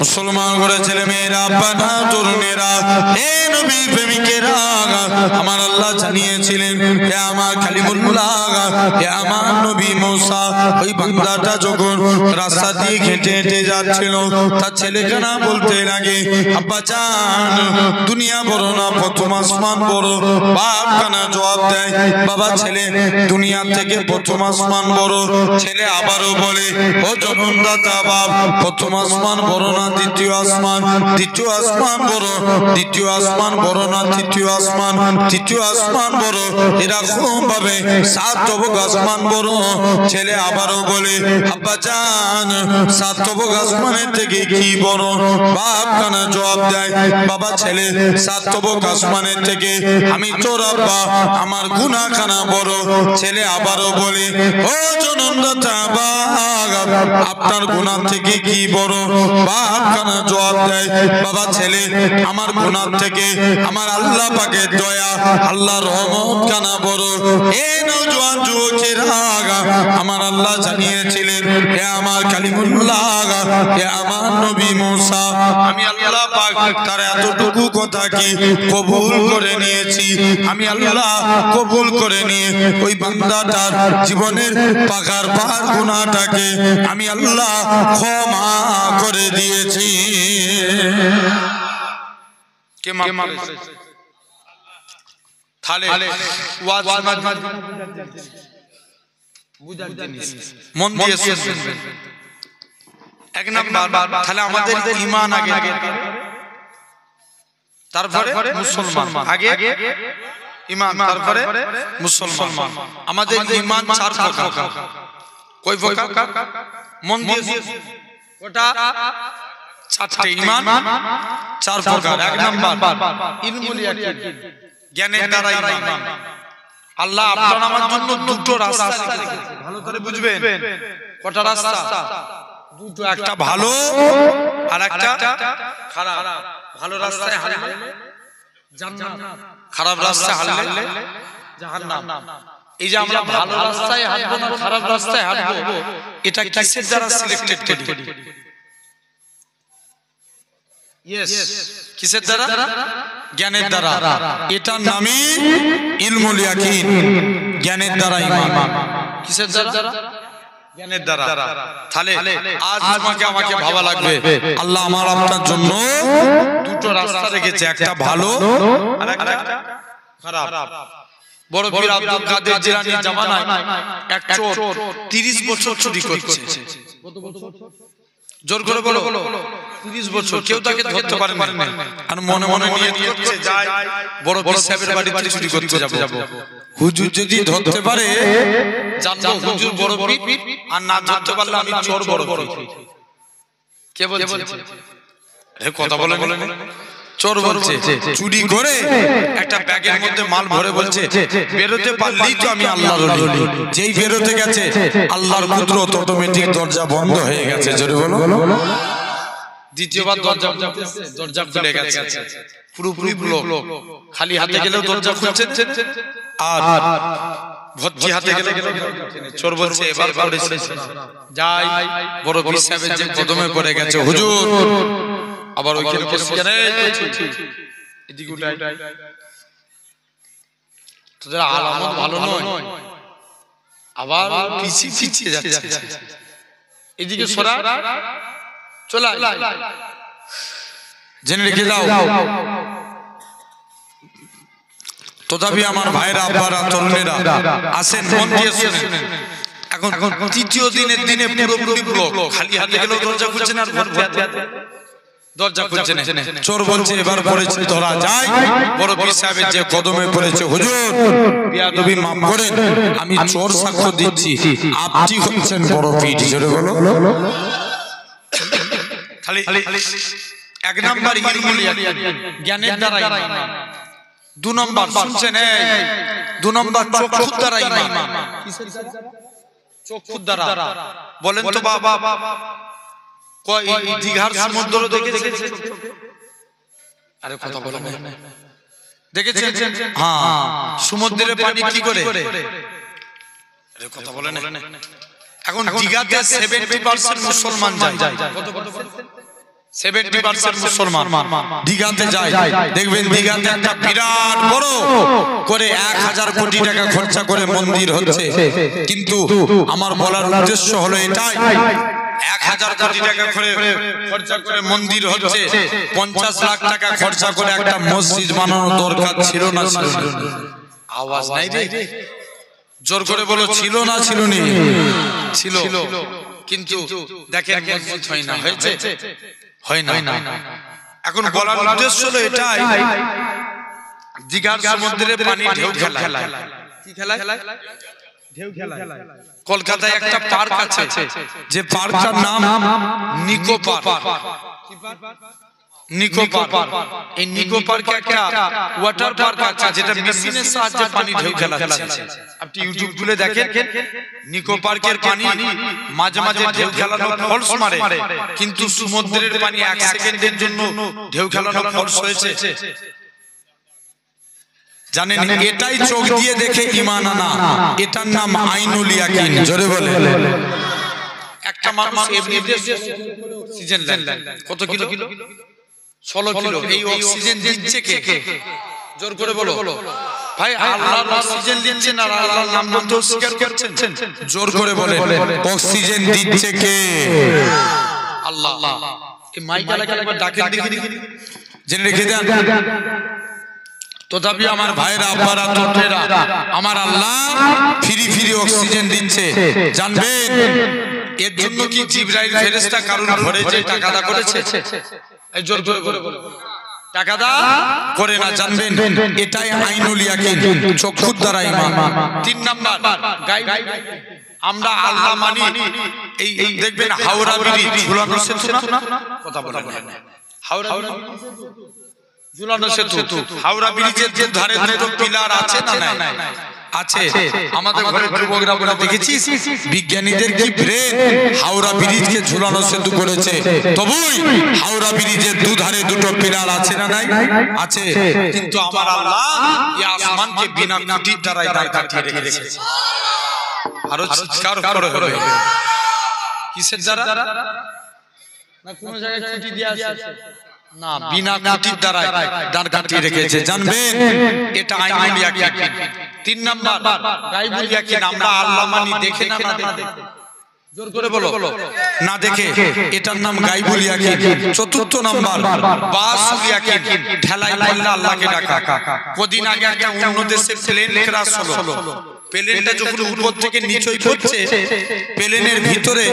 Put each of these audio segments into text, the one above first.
মুসলমান ঘরে ছেলে মেয়েরা, আব্বানা তরুণেরা, হে নবী প্রেমিকেরা, আমার আল্লাহ জানিয়েছিলেন হে আমার কালিমুল্লাহ, হে আমার নবী মুসা, ওই বান্দাটা যখন রাস্তা দিয়ে হেঁটে হেঁটে যাচ্ছিল, তার ছেলেখানা বলতে লাগে, আব্বা জান দুনিয়া বড় না প্রথম আসমান বড়। বাপ কানা জবাব দেয়, বাবা ছেলে দুনিয়া থেকে প্রথম আসমান বড়। ছেলে আবারও বলে, ও জনমদাতা বাপ, প্রথম আসমান বড় না দ্বিতীয় আসমান? দ্বিতীয় আসমান বড়। দ্বিতীয় আসমান বড় না তৃতীয় আসমান? তৃতীয় আসমান বড়। এরকম ভাবে সাত তবক আসমান বড়। ছেলে আবারও বলে, আব্বা জান সাত তবক আসমানের থেকে কি বড়? বাপ কানা জবাব দেয়, বাবা ছেলে সাত তবক আসমানের থেকে আমি তোর আব্বা, আমার গুনাহখানা বড়। ছেলে আবারও বলে, ও জনমদাতা বাপ, আপনার গুনাহ থেকে কি বড়? বাপ কানা জবাব দেয়, বাবা ছেলে আমার গুনাহ থেকে আমার আল্লাহ পাকের দয়া, আল্লাহর রহমত কানা বড়। এ নওজোয়ান যুবকেরা, আমার আল্লাহ জানিয়েছিলেন হে আমার কালিমুল্লাহ, হে আমার নবী মুসা, আমি আল্লাহ পাক তার এতটুকু কথা কি কবুল করে নিয়েছি। আমি আল্লাহ কবুল করে নিয়ে ওই বান্দাটার জীবনের পাকার পার গুনাহটাকে আমি আল্লাহ ক্ষমা করে দিয়েছি। কে মাফ করেছে? তাহলে ওয়াজ বুঝার জিনিস মন দিয়ে শুনবেন। এক নাম্বার, তাহলে আমাদের ঈমান আগে, তারপরে মুসলমান, আগে ঈমান তারপরে মুসলমান। আমাদের ঈমান চার প্রকার। কয় প্রকার? মন দিয়ে ওটা চারটে ঈমান, চার প্রকার। এক নাম্বার ইলমুল ইয়াকিন, জ্ঞানের দ্বারা ঈমান। আল্লাহ আপনার আমার জন্য দুটো রাস্তা রেখেছে, ভালো করে বুঝবেন। কটা রাস্তা? দুটো, একটা ভালো আর একটা খারাপ। ভালো রাস্তায় হাঁটলে জান্নাত, খারাপ রাস্তায় হাঁটলে জাহান্নাম। এই যে আমরা ভালো রাস্তায় হাঁটবো না খারাপ রাস্তায় হাঁটবো, এটা কিসের দ্বারা সিলেক্টেড করি? কিসের দ্বারা? জ্ঞানের দ্বারা। এটার নামই ইলমুল ইয়াকিন, জ্ঞানের দ্বারা ঈমান। কিসের দ্বারা? জ্ঞানের দ্বারা। তাহলে আজ আমাকে ভাবা লাগবে, আল্লাহ আমার আপনার জন্য দুটো রাস্তা রেখেছে, একটা ভালো আর একটা খারাপ। বড় পীর আব্দুল কাদের জিলানীর জামানায় এক চোর 30 বছর চুরি করছে। কত বছর? জোর করে বলো। 30 বছর। কেউ তাকে ধরতে পারে না। আর মনে মনে নিয়ত করছে, যাই বড় পীর সাহেবের বাড়িতে চুরি করতে যাব। হুজুর যদি ধরতে পারে জানবো হুজুর বড় পীর, আর না ধরতে পারলে আমি চোর বড় পীর। কে বলছে? এ কথা বলে চোর বলছে। চুরি করে একটা ব্যাগের মধ্যে মাল ভরে বলছে, বেরোতে পারলেই তো আমি আল্লাহর ওলি। যেই বেরোতে গেছে আল্লাহর কুদরত, অটোমেটিক দরজা বন্ধ হয়ে গেছে। জোরে বলো। দ্বিতীয়বার দরজা খুলে গেছে, পুরোপুরি ব্লক। খালি হাতে গেলেও দরজা খুলছে, আর ভর্তি হাতে গেলে চোর বলছে, এবার যাই বড় পীর সাহেবের যে কদমে পড়ে গেছে হুজুর, আবার ওইখানে তোদের আলামত ভালো নয়, আবার পিছিয়ে যাচ্ছে। এদিকে সরা, চলে জেনে রেখে যাও। তথাপি আমার ভাইরা, আব্বারা, তরুণেরা আসেন, মন দিয়ে শুনেন। এখন তৃতীয় দিনে পুরোপুরি ব্লক। খালি হাতে গেলেও দরজা খুলছে না, দরজা খুলছে না। চোর বলছে, এবার পড়েছে ধরা যায়। বড় পীর সাহেবের যে কদমে পড়েছে, হুজুর বিয়াদবি মাফ করেন, আমি চোর সাক্ষ্য দিচ্ছি, আপনি হচ্ছেন বড় পীর। জোরে বলো। খালি এক নাম্বার ইলমুল ইয়াকিন, জ্ঞানের দ্বারা ঈমান। 2 নম্বর শুনছেন, এই 2 নম্বর চক্ষুর দ্বারা ঈমান। কিসের দ্বারা? চক্ষুর দ্বারা। বলেন তো বাবা, কই দীঘার সমুদ্র দেখেছেন? আরে কথা বলেন না। দেখেছেন? হ্যাঁ, সমুদ্রের পানি কি করে? আরে কথা বলেন না। এখন দীঘাতে 70% মুসলমান যায়। কত? 70% মুসলমান দীঘাতে যায়, দেখবেন দীঘাতে একটা বিরাট বড় করে 1000 কোটি টাকা খরচা করে মন্দির হচ্ছে, কিন্তু আমার বলার উদ্দেশ্য হলো এটাই, 1000 কোটি টাকা করে খরচা করে মন্দির হচ্ছে, 50 লাখ টাকা খরচা করে একটা মসজিদ বানানো দরকার ছিল না? আওয়াজ নাই রে, জোর করে বলো, ছিল না? ছিল নি? ছিল। কিন্তু দেখেন মসজিদ হয় না, হয়েছে? হয় না। এখন বলার উদ্দেশ্য হলো এটাই, দীঘার সমুদ্রে পানি ঢেউ খেলায়। কি খেলায়? ঢেউ খেলায়। কলকাতায় একটা পার্ক আছে, যে পার্কটার নাম নিকো পার্ক। কি পার্ক? নিকো পার্ক। এই নিকো পার্কে একটা ওয়াটার পার্ক আছে, যেটা মেশিনের সাহায্যে পানি ঢেউ খেলাচ্ছে। আপনি ইউটিউব খুলে দেখেন, নিকো পার্কের পানি মাঝে মাঝে ঢেউ খেলানো ফলস মারে, কিন্তু সমুদ্রের পানি 1 সেকেন্ডের জন্য ঢেউ খেলানো ফলস হয়েছে। জানেন, এটাই চোখ দিয়ে দেখে ঈমান আনা, এটার নাম আইনুল ইয়াকিন। জোরে বলে। একটা মানুষ এভরিডে অক্সিজেন নেয়, কত কিলো? 16 কিলো। এই অক্সিজেন দিচ্ছে কে? জোর করে বলো ভাই। আল্লাহর অক্সিজেন দিচ্ছেন আর আল্লাহর নাম বলতে অস্বীকার করছেন? জোর করে বলেন, অক্সিজেন দিচ্ছে কে? আল্লাহ। এই মাইকালাকে একবার ডাকেন দেখি, জেনে রেখে দেন। তথাপি আমার ভাইরা, আব্বারা, তোমরা, আমার আল্লাহ ফ্রি ফ্রি অক্সিজেন দিচ্ছে, জানবেন। এর জন্য কি জিবরাইল ফেরেশতা কারণ ঘরে যে টাকা দা করেছে? এই জোর করে টাকা দা করে না, জানবেন এটাই আইনুল ইয়াকিন, চক্ষুর দ্বারা ঈমান। 3 নাম্বার গায়ব। আমরা আল্লাহ মানি, এই দেখবেন হাওড়া ব্রিজ ঝুলানো সেতু না? কথা বলেন না। হাওড়া ঝুলানো সেতু, হাওড়া ব্রিজের যে ধারে দুটো পিলার আছে না? নাই আছে। আমাদের ঘরে যুবকরা বলে দেখেছিস, বিজ্ঞানীদের কি ব্রেন, হাওড়া ব্রিজকে ঝুলানো সেতু করেছে, তবুই হাওড়া ব্রিজের দুধারে দুটো পিলার আছে না? নাই আছে। কিন্তু আমার আল্লাহ এই আসমানকে বিনা খুঁটির দ্বারা দাঁড় কাটিয়ে রেখেছে। আরো চিৎকার করে হবে, কিসের দ্বারা? না কোন জায়গায় খুঁটি দিয়ে আছে না, বিনা খুঁটির দ্বারা দাঁড় কাটিয়ে রেখেছে, জানবেন এটা আইনুল ইয়াকিন। 3 নাম্বার গায়বুল ইয়াকিন। আমরা আল্লাহ মানি, দেখে না দেখে? জোর করে বলো, না দেখে, এটার নাম গায়বুল ইয়াকিন। 4র্থ নাম্বার বাসুল ইয়াকিন, ঠেলায় পড়লে আল্লাহকে ডাকা। কদিন আগে একটা অন্য দেশে প্লেন ক্র্যাশ হলো, প্লেনটা যখন উপর থেকে নিচে পড়ছে, প্লেনের ভিতরে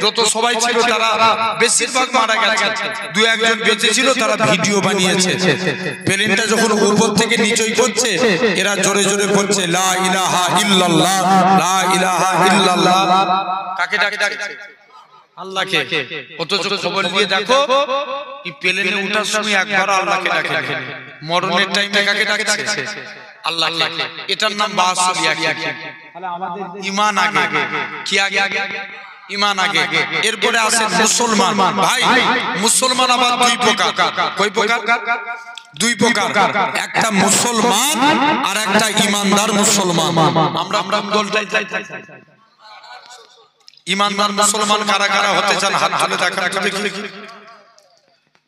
যত সবাই ছিল তারা বেশিরভাগ মারা গেছে, 2-1 জন বেঁচে ছিল, তারা ভিডিও বানিয়েছে। প্লেনটা যখন উপর থেকে নিচে পড়ছে, এরা জোরে জোরে বলছে লা ইলাহা ইল্লাল্লাহ, লা ইলাহা ইল্লাল্লাহ। কাকে ডাকছে? আল্লাহকে। অথচ খবর নিয়ে দেখো, এই প্লেনে ওঠার সময় একবার আল্লাহকে ডাকে, মরণের টাইমে কাকে ডাকছে? আল্লাহকে। এটার নাম বাসুল ইয়াকিন। তাহলে আমাদের ঈমান আগে, কি আগে? ঈমান আগে। এরপরে আসে মুসলমান। ভাই, মুসলমান আবার 2 প্রকার। কয় প্রকার? 2 প্রকার। একটা মুসলমান আর একটা ঈমানদার মুসলমান। আমরা দলটাই ঈমানদার মুসলমান কারা কারা হতে চান? হাত তুলে দেখান দেখি,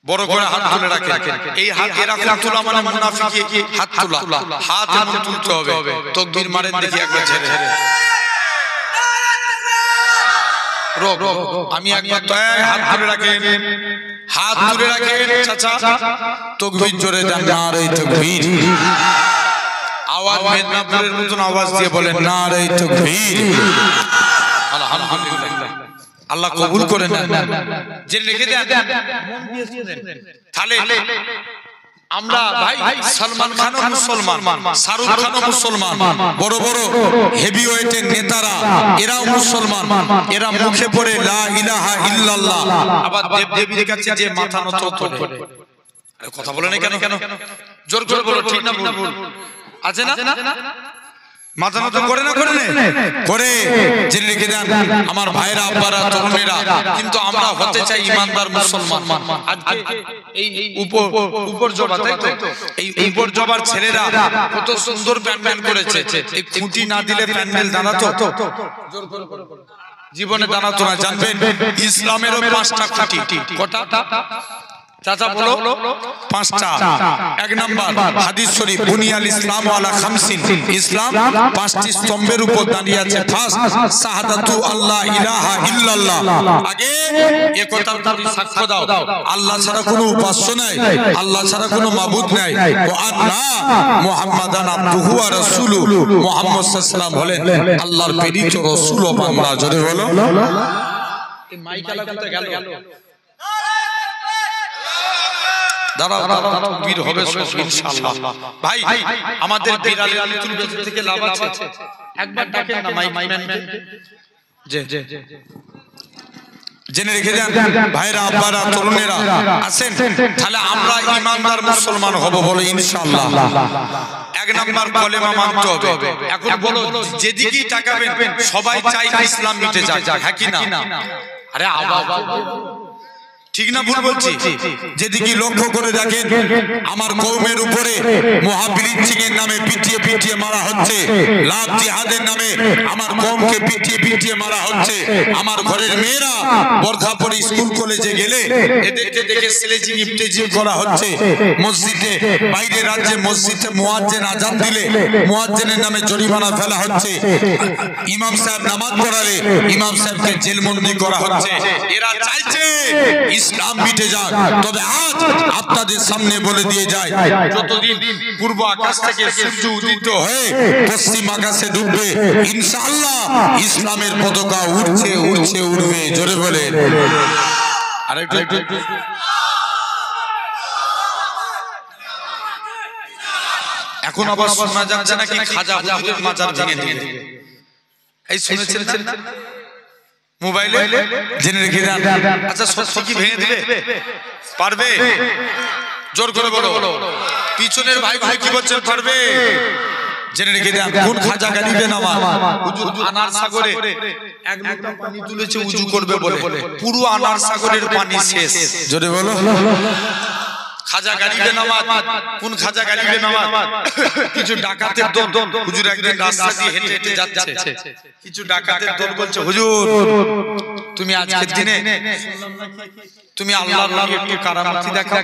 বড় করে হাত তুলে রাখেন। এই হাত এরকম তোলা মানে মুনাফিকি হাত তোলা, হাত এমন তুলতে হবে। তাকবীর মারেন দেখি একবার ঝেড়ে। রোক, আমি একবার তো হাত তুলে রাখেন, হাত তুলে রাখেন চাচা, তাকবীর জোরে দেন, নারে তাকবীর। আওয়াজ মেদিনীপুরের মতন আওয়াজ দিয়ে বলেন নারে তাকবীর। আলহামদুলিল্লাহ, আল্লাহ কবুল করে নেন। যে লিখে দেন, তাহলে আমরা ভাই সলমান খানও মুসলমান, শাহরুখ খানও মুসলমান, বড় বড় হেভি ওয়েটের নেতারা এরাও মুসলমান। এরা মুখে পড়ে লা ইলাহা ইল্লাল্লাহ, আবার দেবদেবীর কাছে যে মাথা নত করে। কথা বলে না কেন? জোর করে বলো, ঠিক না ভুল? আছে না? মাথা নত করে না? করে। জেনে রেখে দেন আমার ভাইরা, আব্বারা, তরুণেরা। কিন্তু আমরা হতে চাই ঈমানদার মুসলমান। আজকে এই উপর জবা, তাই তো? এই উপর জবার ছেলেরা কত সুন্দর প্যান্ডেল করেছে। এই খুঁটি না দিলে প্যান্ডেল দাঁড়াতো? জোর করে জীবনে জানাতো না, জানবেন ইসলামেরও 5টা খুঁটি। কটা চাচা বলো? 5টা। 1 নাম্বার হাদিস শরীফ, বুনিয়াল ইসলাম আলা খামসিন, ইসলাম 5টি স্তম্ভের উপর দাঁড়িয়ে আছে। ফার্স্ট শাহাদাতু আল্লাহ ইলাহা ইল্লাল্লাহ, আগে এ কথার প্রতি সাক্ষ্য দাও আল্লাহ ছাড়া কোনো উপাস্য নাই, আল্লাহ ছাড়া কোনো মাবুদ নাই, ওয়া আন্না মুহাম্মাদান আবদুহু ওয়া রাসূলুহু, মুহাম্মদ সাল্লাল্লাহু আলাইহি ওয়াসাল্লাম হলেন আল্লাহর প্রেরিত রাসূল ও বান্দা। জোরে বলো। এই মাইক আলা কোথায় গেল? দাঁড়াও দাঁড়াও, বীর হবে সব ইনশাআল্লাহ। ভাই আমাদের বিড়ালের নতুন বেঁচে থেকে লাভ আছে, একবার ডাকেন না মাইক ম্যানকে। জি জেনে রেখে যান ভাইরা, আব্বারা, তরুণেরা আছেন, তাহলে আমরা ইমানদার মুসলমান হব বলে ইনশাআল্লাহ। 1 নাম্বার কলেমা মানতে হবে। এখন বলো, যেদিকেই তাকাবেন সবাই চাই ইসলাম মিটে যাক, হ্যাঁ কি না? আরে ঠিক না ভুল বলছি? যেদিকে লক্ষ্য করে দেখেন আমার কওমের উপরে মুহাব্বিরিনের নামে পিটিয়ে পিটিয়ে মারা হচ্ছে, লাভ জিহাদের নামে আমার কওমকে পিটিয়ে পিটিয়ে মারা হচ্ছে। আমার ঘরের মেয়েরা বোরখা পরে স্কুল কলেজে গেলে এদেরকে দেখে স্লেজিং ইফতেজিং করা হচ্ছে। মসজিদে বাইরে রাজ্যে মসজিদে মুয়াজ্জিন আযান দিলে মুয়াজ্জিনের নামে জরিমানা ফেলা হচ্ছে। ইমাম সাহেব নামাজ পড়ালে ইমাম সাহেবকে জেলবন্দি করা হচ্ছে। এরা চাইছে ইসলাম মিটে যাক। তবে আজ আপনাদের সামনে বলে দিয়ে যায়, যতদিন পূর্ব আকাশ থেকে সূর্য উদিত হয়ে পশ্চিম আকাশে ডুববে, ইনশাআল্লাহ ইসলামের পতাকা উঠছে উঠছে উঠবে। জোরে বলেন। আরেকটু এখন আবার শোনা যাচ্ছে নাকি খাজা হুজুরের মাজার ভেঙে দিবে। এই শুনেছেন মোবাইলে? জেনে রেখে যান। আচ্ছা সত্যি কি ভেঙে দিবে? পারবে? জোর করে বলো। পিছনের ভাই ভাই কি বলছেন? পারবে? জেনে রেখে যান। কোন খাজা গালিবে নামা হুজুর আনার সাগরে 1 লোটা পানি তুলেছে উজু করবে বলে, পুরো আনার সাগরের পানি শেষ। জোরে বলো। খাজা গালিবে নামাজ, কোন খাজা গালিবে নামাজ? কিছু ডাকাতের দল হুজুর একদিন রাস্তা দিয়ে হেঁটে হেঁটে যাচ্ছে, কিছু ডাকাতের দল বলছে, হুজুর তুমি আজকের দিনে তুমি আল্লাহর নামে একটু কারামতি দেখাও।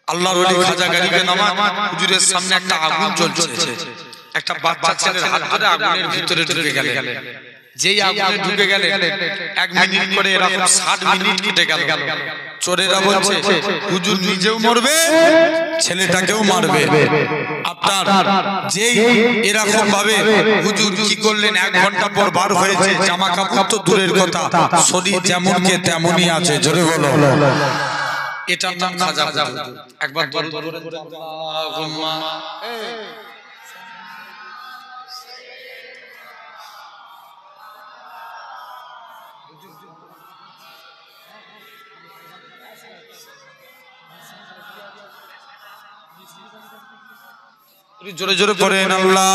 আল্লাহর ওলি খাজা গালিবে নামাজ হুজুরের সামনে একটা আগুন জ্বলছে, একটা বাচ্চা ছেলের হাত ধরে আগুনের ভিতরে ঢুকে গেলেন। যেই আগুনে ঢুকে গেলেন 1 মিনিট করে এরকম 60 মিনিট কেটে গেল। চোরেরা বলছে হুজুর নিজেও মরবে ছেলেটাকেও মারবে। আপনার যেই এরকম ভাবে হুজুর কি করলেন, 1 ঘন্টা পর বার হয়েছে, জামা কাপড় তো দূরের কথা, শরীর যেমন কে তেমনই আছে। জোরে বলো। এটার নাম খাজা হুজুর। একবার দরুদ আল্লাহুম্মা জোরে জোরে পড়েন আল্লাহ।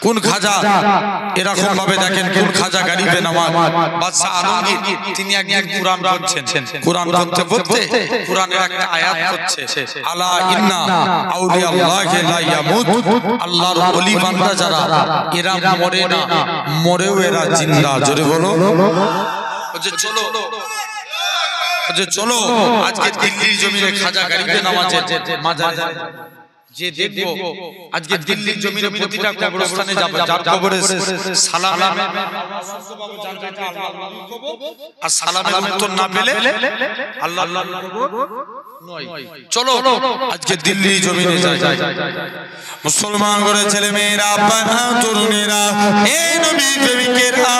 কোন খাজা এরকম ভাবে দেখেন, কোন খাজা গালিবে নামাজ বাদশা আলমগীর তিনি একদিন কুরআন পড়ছেন। কুরআন পড়তে পড়তে কুরআনের একটা আয়াত হচ্ছে, আলা ইন্না আউলিয়া আল্লাহি লা ইয়ামুত, আল্লাহর ওলি বান্দা যারা এরা মরে না, মরেও এরা জিন্দা। জোরে বলো। চলো আজকে দিল্লির জমিনে খাজা গালিবে নামাজের মাজারে যে দেখবো, আজকে দিল্লির জমিনে প্রতিটা কবরস্থানে যাব, যার কবরে সালাম আর সালামের উত্তর না পেলে আল্লাহ আল্লাহ নয়। চলো আজকে দিল্লির জমিনে যাই। মুসলমান করে ছেলে মেয়েরা, আব্বারা, তরুণেরা, হে নবী প্রেমিকেরা,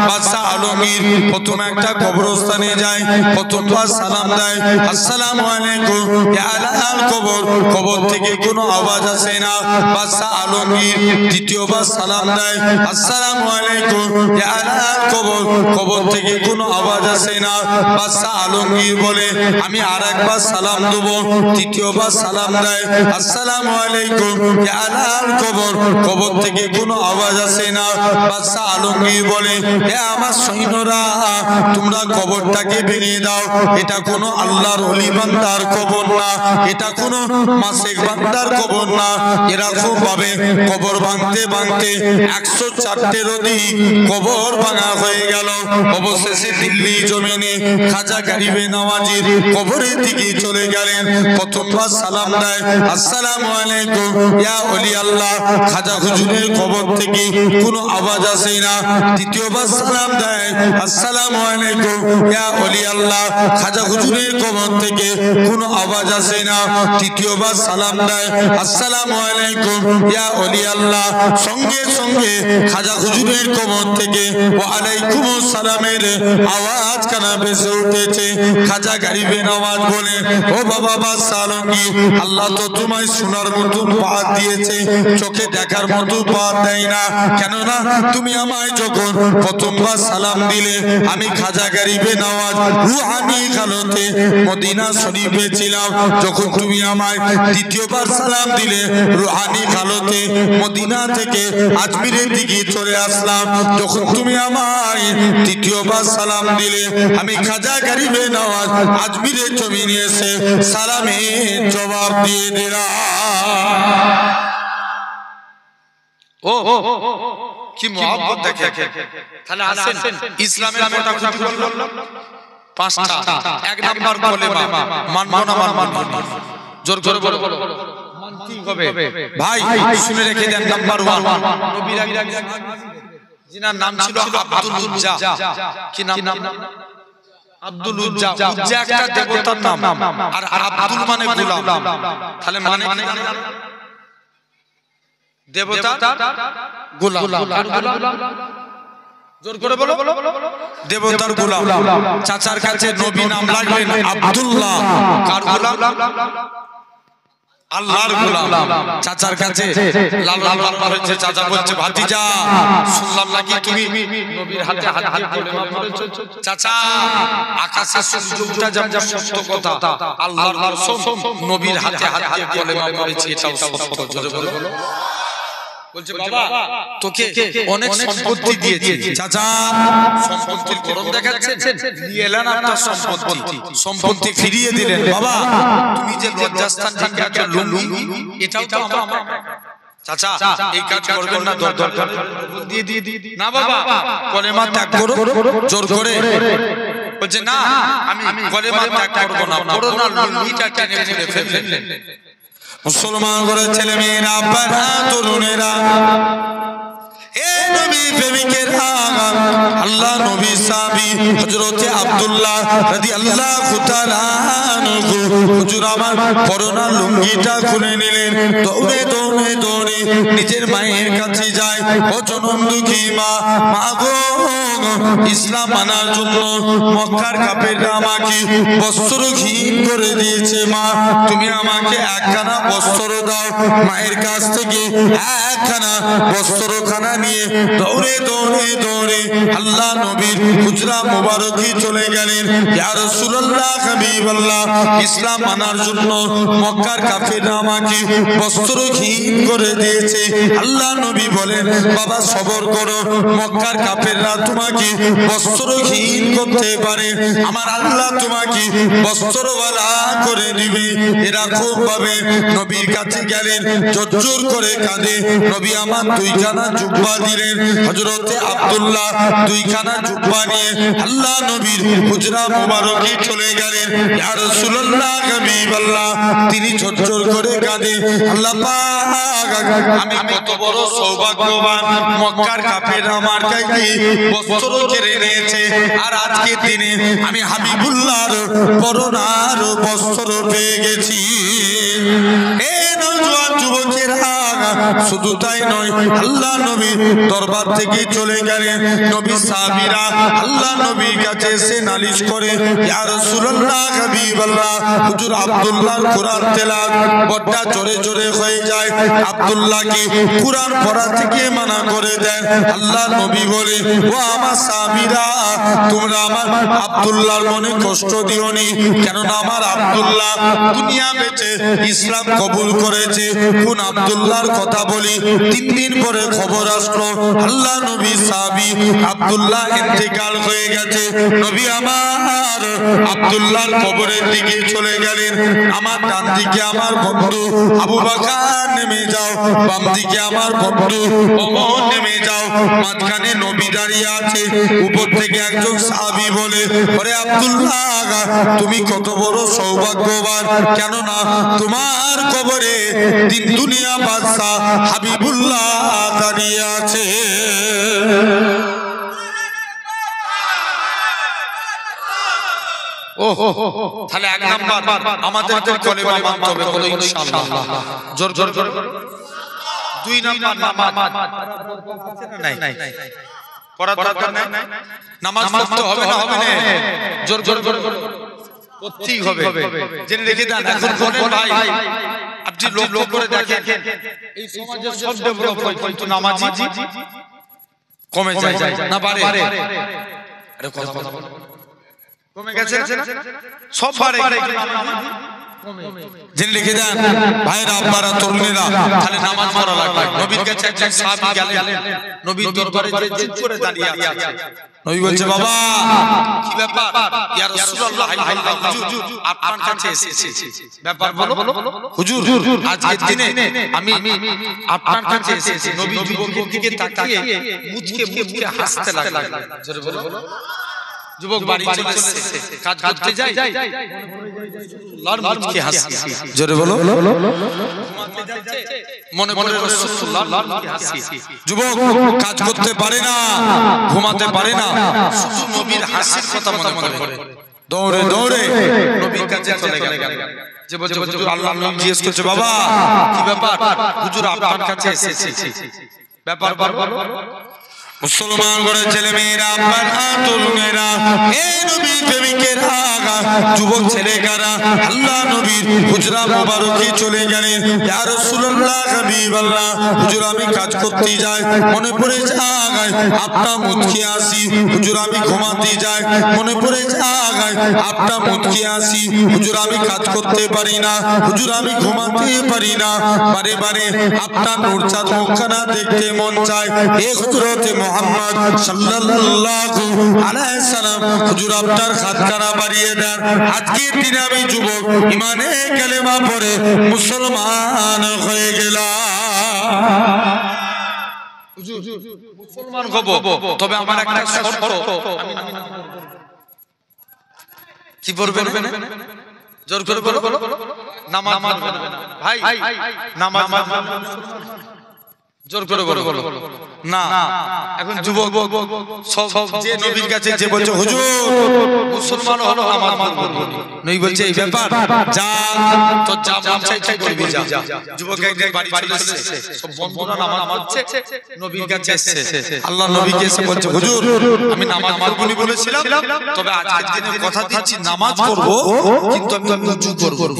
বাদশা আলমগীর প্রথম একটা কবরস্থানে যায়, প্রথমবার সালাম দেয়, আসসালামু আলাইকুম ইয়া আহলাল কবর। কবর থেকে কোনো আওয়াজ আসে না। বাদশা আলমগীর দ্বিতীয়বার সালাম দেয়, আসসালামু আলাইকুম ইয়া আহলাল কবর। কবর থেকে কোনো আওয়াজ আসে না। বাদশা আলমগীর বলে আমি আরেকবার সালাম দেব। তৃতীয়বার সালাম দেয়, আসসালামু আলাইকুম ইয়া আহলাল কবর। কবর থেকে কোনো আওয়াজ আসে না। বাদশা আলমগীর বলে হে আমার সৈন্যরা, তোমরা কবরটাকে ভেঙে দাও। এটা কোনো আল্লাহর ওলি বান্দার কবর না, এটা কোনো মাসিক বান্দার কবর না। এরকম ভাবে কবর ভাঙতে ভাঙতে 104টির অধিক কবর ভাঙা হয়ে গেল। অবশেষে দিল্লি জমিনে খাজা গরিবে নওয়াজের কবরের দিকে চলে গেলেন। প্রথমবার সালাম দেয়, আসসালামু আলাইকুম ইয়া ওলি আল্লাহ। খাজা হুজুরের কবর থেকে কোনো আওয়াজ আসে না। দ্বিতীয়বার সালাম দেয়, আসসালামু আলাইকুম ইয়া ওলি আল্লাহ। খাজা হুজুরের কবর থেকে কোনো আওয়াজ আসে না। তৃতীয়বার সালাম দেয়, আসসালামু আলাইকুম ইয়া ওলি আল্লাহ। সঙ্গে সঙ্গে খাজা হুজুরের কবর থেকে ওয়া আলাইকুম সালামের আওয়াজ কানা ভেসে উঠেছে। খাজা গরিবে নওয়াজ বলে ও বাবা বাদশা আলমগীর, আল্লাহ তো তোমায় শোনার মতো পাওয়ার দিয়েছে, চোখে দেখার মতো পাওয়ার দেয় না। কেননা তুমি আমায় যখন প্রথমবার সালাম দিলে, আমি খাজা গরিবে নওয়াজ রুহানি হালতে মদিনা শরীফে ছিলাম। যখন তুমি আমায় দ্বিতীয়বার সালাম দিলে, রুহানি হালতে মদিনা থেকে আজমিরের দিকে চলে আসলাম। যখন তুমি আমায় তৃতীয়বার সালাম দিলে, আমি খাজা গরিবে নওয়াজ আজমিরের জমিনে এসে সালামের জবাব দিয়ে দিলাম। ও কি মহব্বত দেখে। তাহলে আসেন ইসলামের মোটা খুঁটি বললাম 5টা। 1 নাম্বার কলেমা, মানবো না মানবো না, জোর করে বলো কি হবে ভাই শুনে রেখে দেন। নাম্বার 1 নবীর জিনার নাম ছিল আব্দুল উজ্জা। কি নাম? আব্দুল উজ্জা। উজ্জা একটা দেবতার নাম, আর আব্দুল মানে গোলাম। তাহলে মানে দেবতা গোলাম, জোর করে বলো দেবতার গোলাম। চাচার কাছে নবী নাম রাখলেন আব্দুল্লাহ। কার গোলাম? আল্লাহর গোলাম। চাচার কাছে লাল হয়েছে। চাচা বলছে ভাতিজা, শুনলাম নাকি তুমি নবীর হাতে হাত দিয়ে কলেমা পড়েছো। চাচা, আকাশে সূর্য ওঠা যেমন সত্য কথা, আল্লাহর কসম নবীর হাতে হাত দিয়ে কলেমা পড়েছি, এটাও সত্য। জোরে বলো। বলছে বাবা তোকে অনেক সম্পত্তি দিয়েছি। চাচা সম্পত্তির গরম দেখাচ্ছেন, নিয়ে এলেন আপনার সম্পত্তি ফিরিয়ে দিলেন। বাবা তুমি যে লজ্জাস্থান থেকে আছো লুঙ্গি, এটাও তো আমার। চাচা এই কাজ করবেন না, দরকার দিয়ে না বাবা, কলেমা ত্যাগ করো জোর করে। বলছে না আমি কলেমা ত্যাগ করব না, পড়ো না, লুঙ্গিটা টেনে ফেলে ফেললেন। মুসলমান ঘরের ছেলে মেয়েরা, আব্বারা, তরুণেরা, এ নবী প্রেমিকেরা, আল্লাহ নবী সাহাবী হযরতে আব্দুল্লাহ রাদিয়াল্লাহু তাআলা আনহু হুজুর আমার পরনা লুঙ্গিটা খুলে নিলেন। দৌড়ে দৌড়ে দৌড়ে নিজের মায়ের কাছে যায়। ও জনম দুঃখী মা, মা গো, ইসলাম মানার জন্য মক্কার কাফেররা আমাকে বস্ত্রহীন করে দিয়েছে। মা তুমি আমাকে একখানা বস্ত্র দাও। মায়ের কাছ থেকে একখানা বস্ত্রখানা নিয়ে দৌড়ে দৌড়ে দৌড়ে আল্লাহ নবীর হুজরা মোবারকে চলে গেলেন। ইয়া রাসূলুল্লাহ, হাবিবাল্লাহ, ইসলাম মানার জন্য মক্কার কাফেররা আমাকে বস্ত্রহীন করে দিয়েছে। আল্লাহ নবী বলেন বাবা সবর করো, মক্কার কাফেররা তোমাকে বস্ত্রহীন করতে পারে, আমার আল্লাহ তোমাকে বস্ত্রওয়ালা করে দিবে। এরকম ভাবে নবীর কাছে গেলেন, জোর করে কাঁদে। নবী আমার 2খানা জুব্বা দিলেন। হযরতে আব্দুল্লাহ 2খানা জুব্বা নিয়ে আল্লাহ নবীর হুজরা মোবারকে চলে গেলেন। ইয়া রাসূলুল্লাহ, হাবিবাল্লাহ, তিনি জোর করে কাঁদে, আল্লাহ পাক আমি কত বড় সৌভাগ্যবান, মক্কার কাফেররা আমার কাছে বস্ত্র কেড়ে নিয়েছে, আর আজকের দিনে আমি হাবিবুল্লাহর পরনার বস্ত্র পেয়ে গেছি। এ নওজোয়ান যুবকেরা, শুধু তাই নয়, আল্লাহ নবী দরবার থেকে চলে গেলেন। নবী সাহাবীরা আল্লাহ নবীর কাছে এসে নালিশ করে, ইয়া রাসূলুল্লাহ হাবিবাল্লাহ, হুজুর আব্দুল্লাহর কোরআন তেলাওয়াত বড়টা জোরে জোরে হয়ে যায়, আব্দুল্লাহকে কোরআন পড়া থেকে মানা করে দেন। আল্লাহ নবী বলে, ও আমার সাহাবীরা, তোমরা আমার আব্দুল্লাহর মনে কষ্ট দিওনি, কেননা আমার আব্দুল্লাহ দুনিয়া বেঁচে ইসলাম কবুল করেছে। কোন আব্দুল্লাহর কথা বলি? 3 দিন পরে খবর আসলো আল্লাহ নবী সাহাবী আব্দুল্লাহ ইন্তেকাল হয়ে গেছে। নবী আমার আব্দুল্লাহর কবরের দিকে চলে গেলেন। আমার ডান দিকে আমার বন্ধু আবু বকর নেমে যাও, বাম দিকে আমার বন্ধু ওমর নেমে যাও, মাঝখানে নবী দাঁড়িয়ে আছে। উপর থেকে একজন সাহাবী বলে, ওরে আব্দুল্লাহ, তুমি কত বড় সৌভাগ্যবান, কেননা তোমার কবরে দিন দুনিয়া বাদশা হাবিবুল্লাহ দাঁড়িয়ে আছে। তাহলে এক নাম্বার আমাদেরকে কলেমা মানতে হবে, বলো ইনশাআল্লাহ। জোর জোর জোর। 2 নাম্বার নামাজ নাই পড়ার দরকার নাই, নামাজ পড়তে হবে না, হবে না, জোর জোর জোর পড়তেই হবে। জেনে রেখে দেন, এখন বলেন ভাই, আপনি লক্ষ্য করে দেখেন এই সমাজে সব ডেভেলপ হয়, কিন্তু নামাজি কমে যায় না বাড়ে? আরে কথা বলো, কমে গেছে না? সব বাড়ে, জেনে রেখে দেন ভাইরা, আব্বারা, তরুণেরা, তাহলে নামাজ পড়া লাগবে। নবীর কাছে একজন সাহাবী গেলেন, নবীর দরবারে যে চুপ করে দাঁড়িয়ে আছে। নবী বলছে, বাবা কি ব্যাপার? ইয়া রাসূলুল্লাহ, হুজুর আপনার কাছে এসেছি। ব্যাপার বলো। হুজুর আজকের দিনে আমি আপনার কাছে এসেছি। নবী যুবকের দিকে তাকিয়ে মুচকে মুচকে হাসতে লাগলেন। জোরে বলো। যুবক বাড়ি চলে এসেছে, কাজ করতে যায়, লার মুচকে হাসছে। জোরে বলো। মনে মনে রাসূলুল্লাহ লার মুচকে হাসছে। যুবক কাজ করতে পারে না, ঘুমাতে পারে না, শুধু নবীর হাসির কথা মনে করে দৌড়ে দৌড়ে নবীর কাছে চলে গেলেন। যে বলছে, হুজুর আল্লাহ নবী জিজ্ঞেস করছে, বাবা কি ব্যাপার? হুজুর আপনার কাছে এসেছি। ব্যাপার বলো। মুসলমান করে ছেলে মেয়েরা, আব্বারা, তরুণেরা, হে নবী প্রেমিকেরা, যুবক ছেলেকারা, আল্লাহ নবীর হুজরা মোবারকে চলে গেলেন। ইয়া রাসূলুল্লাহ হাবিবাল্লাহ, হুজুর আমি কাজ করতে যাই, মনে পড়ে যায় আপনার মুচকি আসি। হুজুর আমি ঘুমাতে যাই, মনে পড়ে যায় আপনার মুচকি আসি। হুজুর আমি কাজ করতে পারি না, হুজুর আমি ঘুমাতে পারি না, বারে বারে আপনার নূর চাঁদ মুখখানা দেখতে মন চায়। হে হযরতে মুহাম্মদ সাল্লাল্লাহু আলাইহি সাল্লাম, হুজুর আপনার খাতখানা বাড়িয়ে দেন। আজকের দিনে আমি যুবক ঈমানে কালেমা পড়ে মুসলমান হয়ে গেলাম। হুজুর মুসলমান হব, তবে আমার একটা শর্ত, কি বলবেন? জোর করে বলো। নামাজ পড়বে না ভাই, নামাজ জোর করে বলো না। এখন যুবক সব যে নবীর কাছে যে বলছে, হুজুর মুসলমান হলো, নামাজ পড়বো, নবী বলছে এই ব্যাপার, যা তো যা মন চাই করবি, যা। যুবক একদিন বাড়ি চলে এসেছে, সব বন্ধুরা নামাজ পড়ছে, নবীর কাছে এসেছে। আল্লাহ নবীকে এসে বলছে, হুজুর আমি নামাজ পড়বনি বলেছিলাম, তবে আজকের দিনে কথা দিচ্ছি নামাজ পড়বো, কিন্তু আমি উযু করব।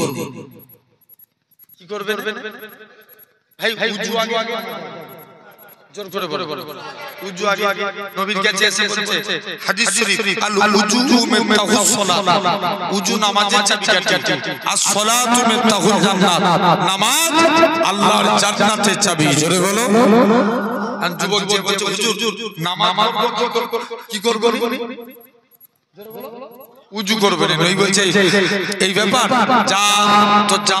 কি করবেন ভাই? উযু আগে, জোর করে বলো। উযু আগে। নবীর কাছে এসে বলছে হাদিস শরীফ, আল উযু মিফতাহুস সালাত, উযু নামাজের চাবিকাঠি, আর সালাতু মিফতাহুল জান্নাত, নামাজ আল্লাহর জান্নাতের চাবি। জোরে বলো। আর যুবক যে বলছে, হুজুর নামাজ কি করব? জোরে বলো। উযু করবেন। নবী বলছে এই ব্যাপার, যা তো যা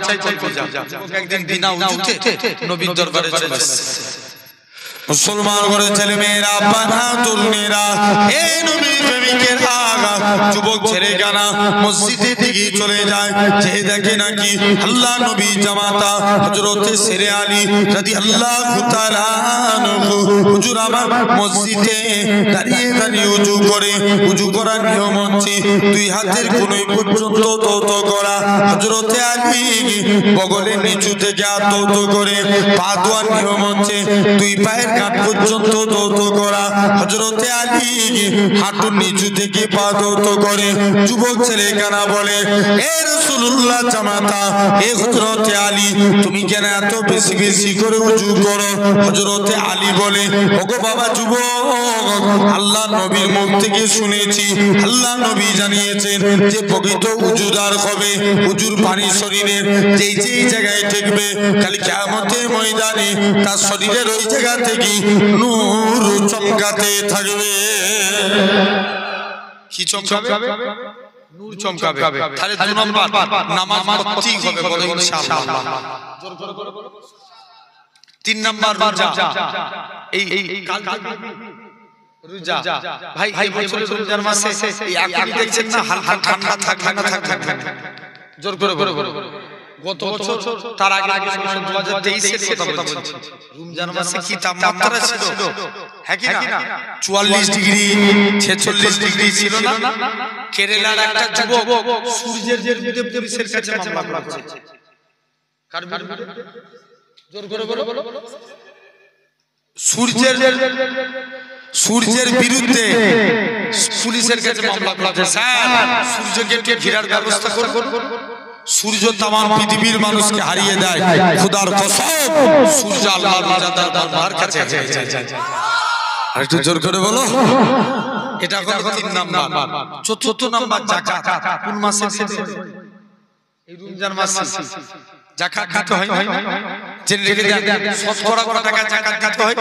চাই করবি, যা। একদিন বিনা উযুতে নবীর দরবারে চলে এসেছে। মুসলমান করে ছেলে মেয়েরা, আব্বারা, তরুণেরা, হে নবী প্রেমিকেরা, যুবক ছেলে কানা মসজিদের দিকে চলে যায়, যে দেখে নাকি আল্লাহ নবী জামাতা হযরত শেরে আলী রাদিয়াল্লাহু তাআলা আনহু হুজুর আমার মসজিদে দাঁড়িয়ে দাঁড়িয়ে উজু করে, উজু করার নিয়ম হচ্ছে দুই হাতের কোণে পর্যন্ত দৌত করা, হযরত আলী বগলের নিচু থেকে দৌত করে, পা ধোয়ার নিয়ম হচ্ছে দুই পায়ের কাঁধ পর্যন্ত দৌত করা, হযরত আলী হাঁটুর নিচু থেকে পা দৌত করে। যুবক ছেলে কানা বলে, এ রাসূলুল্লাহ জামাতা, এ হযরত আলী, তুমি কেন এত বেশি বেশি করে উজু করো? হযরত আলী বলে, ওগো বাবা যুবক, আল্লাহ নবীর মুখ থেকে শুনেছি, আল্লাহ নবী জানিয়েছেন যে পবিত্র উজুদার হবে, উজুর পানি শরীরের যেই যেই জায়গায় ঠেকবে কাল কিয়ামতের ময়দানে তার শরীরের ওই জায়গা থেকে নূর চমকাতে থাকবে। কি চমকাবে? নূর চমকাবে। তাহলে দুই নম্বর নামাজ পড়তেই হবে, বলো ইনশাআল্লাহ। তিন নম্বর রোজা। এই কাল রোজা ভাই, এই বছরের রমজান মাসে এই আকুতি দেখছেন না, হালকা ঠান্ডা থাকবে না থাকবে না, জোর করে বলো। গত বছর তার আগে 2023 এর কথা বলছি, রমজান মাসে কি তাপমাত্রা ছিল, হ্যাঁ কি না? 44 ডিগ্রি 46 ডিগ্রি ছিল না? কেরালার একটা যুবক সূর্যের বিরুদ্ধে পুলিশের কাছে মামলা করেছে। কার বিরুদ্ধে? জোর করে বলো। সূর্যের বিরুদ্ধে পুলিশের কাছে মামলা করেছে। স্যার, সূর্যকে ঘেরার ব্যবস্থা করুন। সূর্য তামাম পৃথিবীর মানুষকে হারিয়ে দেয়, খোদার কসম সূর্য আল্লাহর রোজাদার বান্দার কাছে যায়। আরেকটু জোর করে বলো। এটা হলো 3 নাম্বার। চতুর্থ নাম্বার যাকাত। কোন মাসে দিতে? এই রমজান মাসে যাকাত দিতে হয়। জেনে রেখে দেন, শতকরা কত টাকা যাকাত দিতে হয়?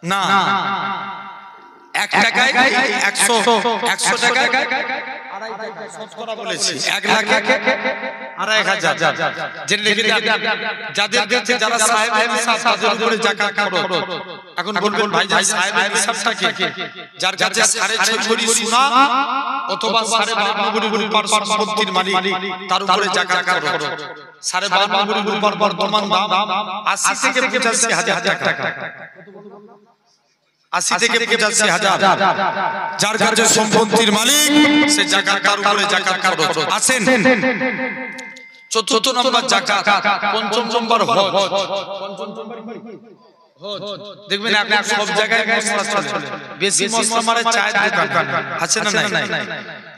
না, 1 টাকায় 100 টাকায় শতকরা বলেছি, 1 লাখে 2,500। জেনে রেখে দেন, যাদের কাছে যারা সাহেব নিসাব তাদের উপরে যাকাত খরচ। এখন বলবেন ভাই সাহেব নিসাবটা কি? যার কাছে 6.5 ভরি সোনা অথবা 12.5 ভরি রূপার সম্পত্তির মালিক, তার উপরে যাকাত খরচ। 12.5 ভরি রূপার বর্তমান দাম 80 থেকে 85 হাজার টাকা। 80 থেকে 85 হাজার। যার কাছে সম্পত্তির মালিক সে যাকাত, তার উপরে যাকাত খরচ। আসেন চতুর্থ নম্বর যাকাত। পঞ্চম নম্বর হজ। দেখবেন আপনি সব জায়গায় মশলা চলে, বেশি মশলা মারে চায়ের দোকান আছে না নাই?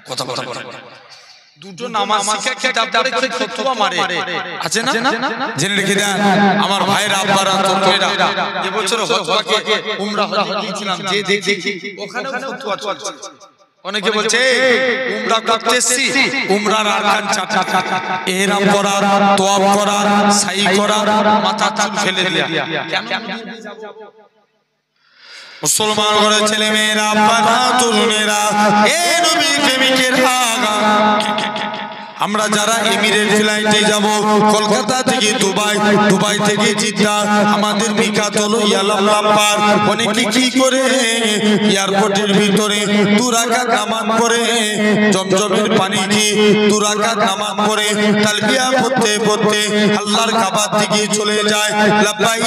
কথা বলেন। দুটো নামাজ শিক্ষা কিতাব পড়ে করে ফতোয়া মারে, আছে না? জেনে রেখে দেন আমার ভাইরা, আব্বারা, তোমরা এবছর হজকে উমরা হজেছিলাম, যে দেখি ওখানেও ফতোয়া চলছে। অনেকে বলছে উমরা করতেছি, উমরার আরকান 4টা, ইহরাম করা, তওয়াফ করা, সাই করা, মাথা চুল ফেলে দেয়া। কেন? মুসলমান ঘরের ছেলে মেয়েরা, বাবা তরুণেরা, এ নবী প্রেমিকেরা, আমরা যারা এমিরেট ফ্লাইটে যাব কলকাতা থেকে দুবাই, দুবাই থেকে জিদ্দা, আমাদের মিকাত হলো ইয়ালাল্লাপার। অনেকে কি করে এয়ারপোর্টের ভিতরে 2 রাকাত নামাজ পড়ে, জমজমের পানি কি 2 রাকাত নামাজ পড়ে তালবিয়া পড়তে পড়তে আল্লাহর কাবার দিকে চলে যায়। লাব্বাইক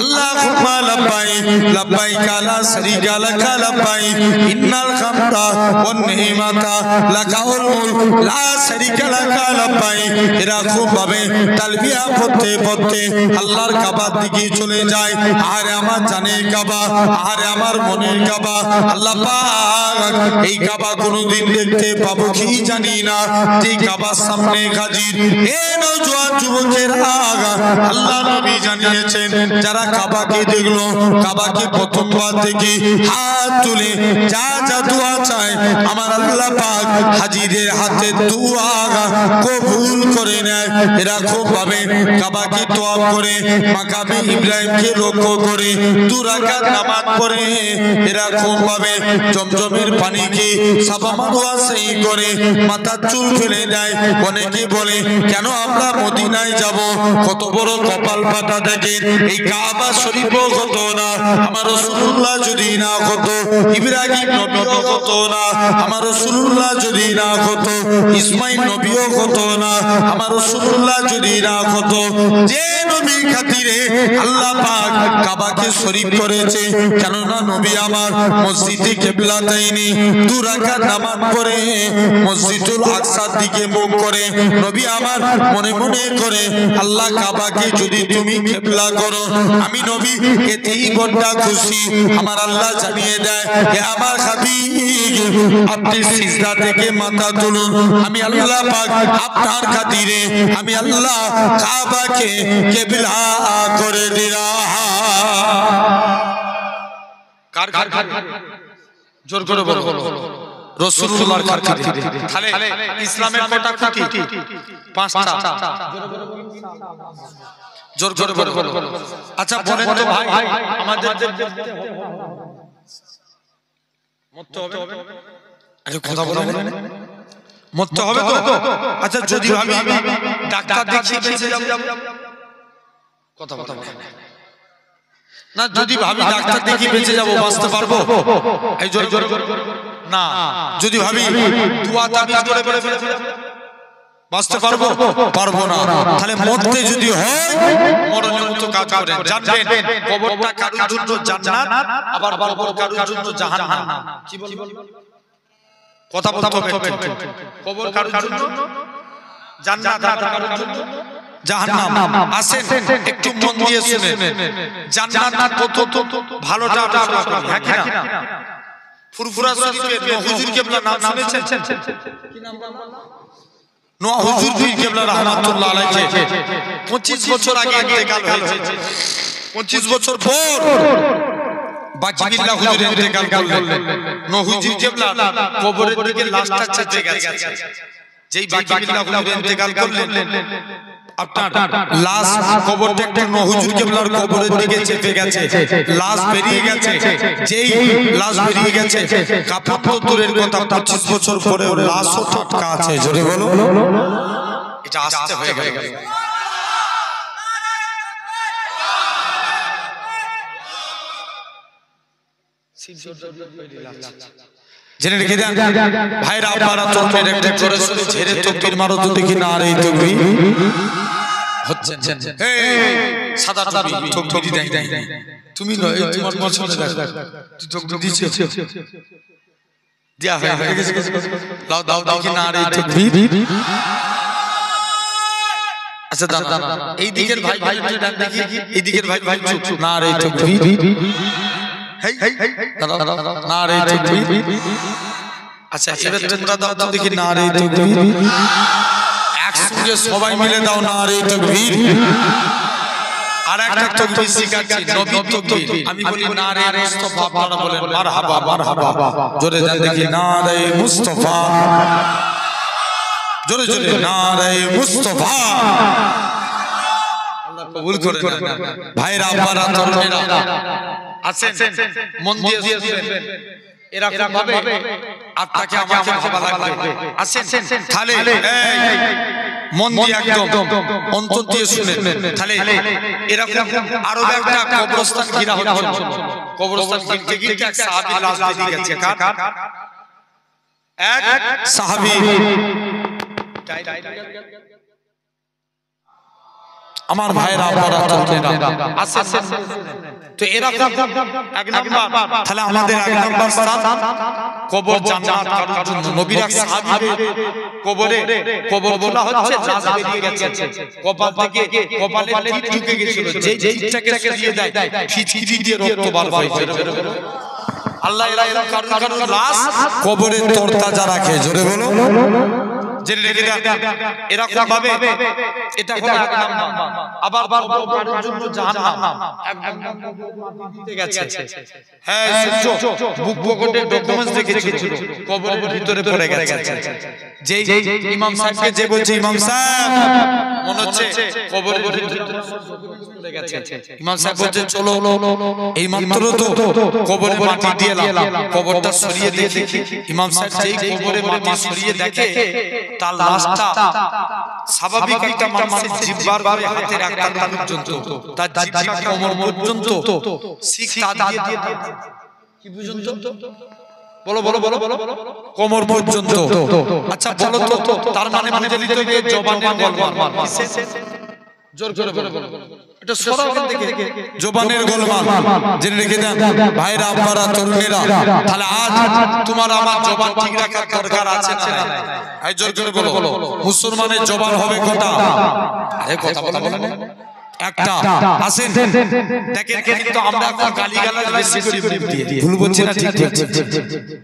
আল্লাহুম্মা লাব্বাইক, লাব্বাইক লা শারীকা লাকা লাব্বাইক, ইন্নাল হামদা ওয়ান নি'মাতা লাকাল মুলক লা শারীকা লাকা লাব্বাইক। এরা খুব ভাবে তালবিয়া পড়তে পড়তে আল্লাহর কাবার দিকে চলে যায়। আরে আমার জানের কাবা, আরে আমার মনের কাবা, আল্লাহ পাক এই কাবা কোনদিন দেখতে পাবো কি জানি না, যে কাবার সামনে হাজির। এ নওজোয়ান যুবকেরা, আল্লাহ নবী জানিয়েছেন যারা কাবাকে দেখলো, কাবাকে প্রথমবার দেখি হাত তুলে যা যা দোয়া চায় আমার আল্লাহ পাক হাজিদের হাতে দুয়া কবুল করে নেয়। এরকম ভাবে কাবাকে তোয়াফ করে মাকামে ইব্রাহিমকে লক্ষ্য করে 2 রাকাত নামাজ পড়ে এরকম ভাবে জমজমের পানিকে সাফা মারওয়া সেই করে মাথার চুল ফেলে দেয়। অনেকে বলে কেন আমরা মদিনায় যাব, কত বড় কপাল ফাটা থাকে। এই কাবা শরীফও হতো না আমার রাসূলুল্লাহ যদি না হতো, ইব্রাহিম নবীও হতো না আমার রাসূলুল্লাহ যদি না হতো, ইসমাইল নবীও হতো না আমার রাসূলুল্লাহ যদি না হতো। যে নবীর খাতিরে আল্লাহ পাক কাবাকে শরীফ করেছে, কেননা নবী আমার মসজিদে কিবলাতাইনি 2 রাকাত নামাজ পড়ে মসজিদুল আকসার দিকে মুখ করে নবী আমার মনে মনে করে আল্লাহ কাবাকে যদি তুমি কিবলা করো আমি নবী এতেই বড় খুশি। আমার আল্লাহ জানিয়ে দেয় হে আমার হাবিব আপনি সিজদা থেকে মাথা তুলুন, আমি আল্লাহ পাক আপনার খাতিরে আমি আল্লাহ কাবাকে কিবলা করে দিলাম। কার কার জোর করে বলো রাসূলুল্লাহর খাতিরে। তাহলে ইসলামের কটা খুঁটি? 5টা। জোর করে বলো। আচ্ছা বলেন তো ভাই আমাদের মরতে হবে? আরে কথা বলেন মরতে হবে তো? আচ্ছা যদি ভাবি ডাক্তার দেখিয়ে বেঁচে যাব, কথা বলেন না। যদি ভাবি ডাক্তার দেখিয়ে বেঁচে যাব বাঁচতে পারবো? এই জোর না। যদি ভাবি দুয়া তাবিজ করে বাঁচতে পারবো? পারবো না। তাহলে মরতে যদি হয় মরণের মতো কাজ করেন। জানবেন কবরটা কারোর জন্য জান্নাত, আবার কবর কারোর জন্য জাহান্নাম। কি বলবো? কথা বলতে হবে। কবর কারোর জন্য জান্নাত, আর কারোর জন্য জাহান্নাম। আসেন একটু মন দিয়ে শুনেন। জান্নাত কত ভালোটা হ্যাঁ কি না? ফুরফুরা শরীফের হুজুর কিবলা নাম শুনেছেন? কি নাম বললাম? নোয়া হুজুর কিবলা রাহমাতুল্লাহ আলাইহি 25 বছর আগে ইন্তেকাল হয়েছে। 25 বছর পর বাকি বিল্লাহ হুজুর ইন্তেকাল করলেন। নোয়া হুজুর কিবলা কবরের দিকে লাশটা চেপে গেছে। যেই বাকি বিল্লাহ হুজুর ইন্তেকাল করলেন আপনার লাশ কবরটা একটা নোয়া হুজুর কিবলার কবরের দিকে চেপে গেছে। লাশ বেরিয়ে গেছে। যেই লাশ বেরিয়ে গেছে কাফন তো দূরের কথা 25 বছর পরে লাশও টাটকা আছে। জোরে বলো এটা আসতে হয়ে গেল। জেনে রেখে দেন ভাইরা আপনারা চলবেন একটা জোরে সোরে ঝেড়ে তাকবীর মারো তো দেখি না। আর এই তাকবীর হচ্ছে এই সাদা টুপি তাকবীর দেই তুমি নয় তোমার মাঝখানে দেখ তুই তাকবীর দিছিস দিয়া হয়ে গেছে। লাও দাও দেখি না। আর এই তাকবীর আচ্ছা দাদা এই দিকের ভাই ভাই ডান দেখি, এই দিকের ভাই ভাই চুপ না। আর এই তাকবীর হেই দাদা না। আর এই তাকবীর আচ্ছা এবার তোমরা দাও তো দেখি না। আর এই তাকবীর একসঙ্গে সবাই মিলে দাও না। আর এই তাকবীর আর একটা তাকবীর শিখাচ্ছি নবী তাকবীর। আমি বলি নারে মুস্তাফা, আপনারা বলেন মারহাবা মারহাবা। জোরে দেন দেখি নারে মুস্তাফা, জোরে জোরে নারে মুস্তাফা। আল্লাহ কবুল করে নেন। ভাইরা আপনারা তরুণেরা আছেন মন দিয়ে শুনবেন। এরকম ভাবে আপনাকে আমাকে ভালো লাগবে। আছেন তাহলে মন দিয়ে একদম অন্তর দিয়ে শুনেন। তাহলে এরকম আরো একটা কবরস্থান ঘিরা হচ্ছে। কবরস্থান ঘিরতে ঘিরতে এক সাহাবী লাশ বেরিয়ে গেছে। কার? এক সাহাবী। আমার ভাইরা আপনারা তরুণেরা আছেন তো এরকম এক নাম্বার। তাহলে আমাদের এক নাম্বার স্থান কবর জান্নাত কারোর জন্য। নবীর এক সাহাবীর কবরে কবর বলা হচ্ছে লাশ বেরিয়ে গেছে। কপাল থেকে কপালে টিপ ঢুকে গিয়েছিল। যেই টিপটাকে সরিয়ে দেয় ফিচকিরি দিয়ে রক্ত বার হয়। আল্লাহ এরকম কারোর লাশ কবরের তরতাজা রাখে। জোরে বলো জেনে রেখে দেন এরকম ভাবে এটা হলো এক নাম্বার। আবার কারোর জন্য জাহান্নাম একদম দিতে গেছে। হ্যাঁ বুক পকেটে ডকুমেন্টস রেখেছিল, কবরের ভিতরে পড়ে গেছে। যেই ইমাম সাহেবকে যে বলছে ইমাম সাহেব মনে হচ্ছে কবরের ভিতরে পড়ে গেছে, ইমাম সাহেব বলছে চলো এই মাত্র তো কবরে মাটি দিয়ে এলাম, কবরটা সরিয়ে দেখি। ইমাম সাহেব যেই কবরে মাটি সরিয়ে দেখে তার লাশটা স্বাভাবিক একটা মানুষের জিহ্বার করে হাতের একটা পর্যন্ত, তার জিহ্বা কোমর পর্যন্ত শিক দিয়ে কি পর্যন্ত বলো বলো বলো বলো কোমর পর্যন্ত। আচ্ছা বলো তো তার মানে বুঝে নিতে হবে জবানের গোলমাল। জোর করে বলো এটা সরাও থেকে জবানের গোলমাল জেনে রেখে দেন ভাইরা আপনারা তরুণেরা। তাহলে আজ তোমার আমার জবান ঠিক রাখার দরকার আছে না? এই জোর করে বলো মুসলমানের জবান হবে কটা? আরে কথা বলা বলেন একটা। আসেন দেখেন কিন্তু আমরা এখন গালিগালাজ বেশি করি ভুল বলছি না? ঠিক ঠিক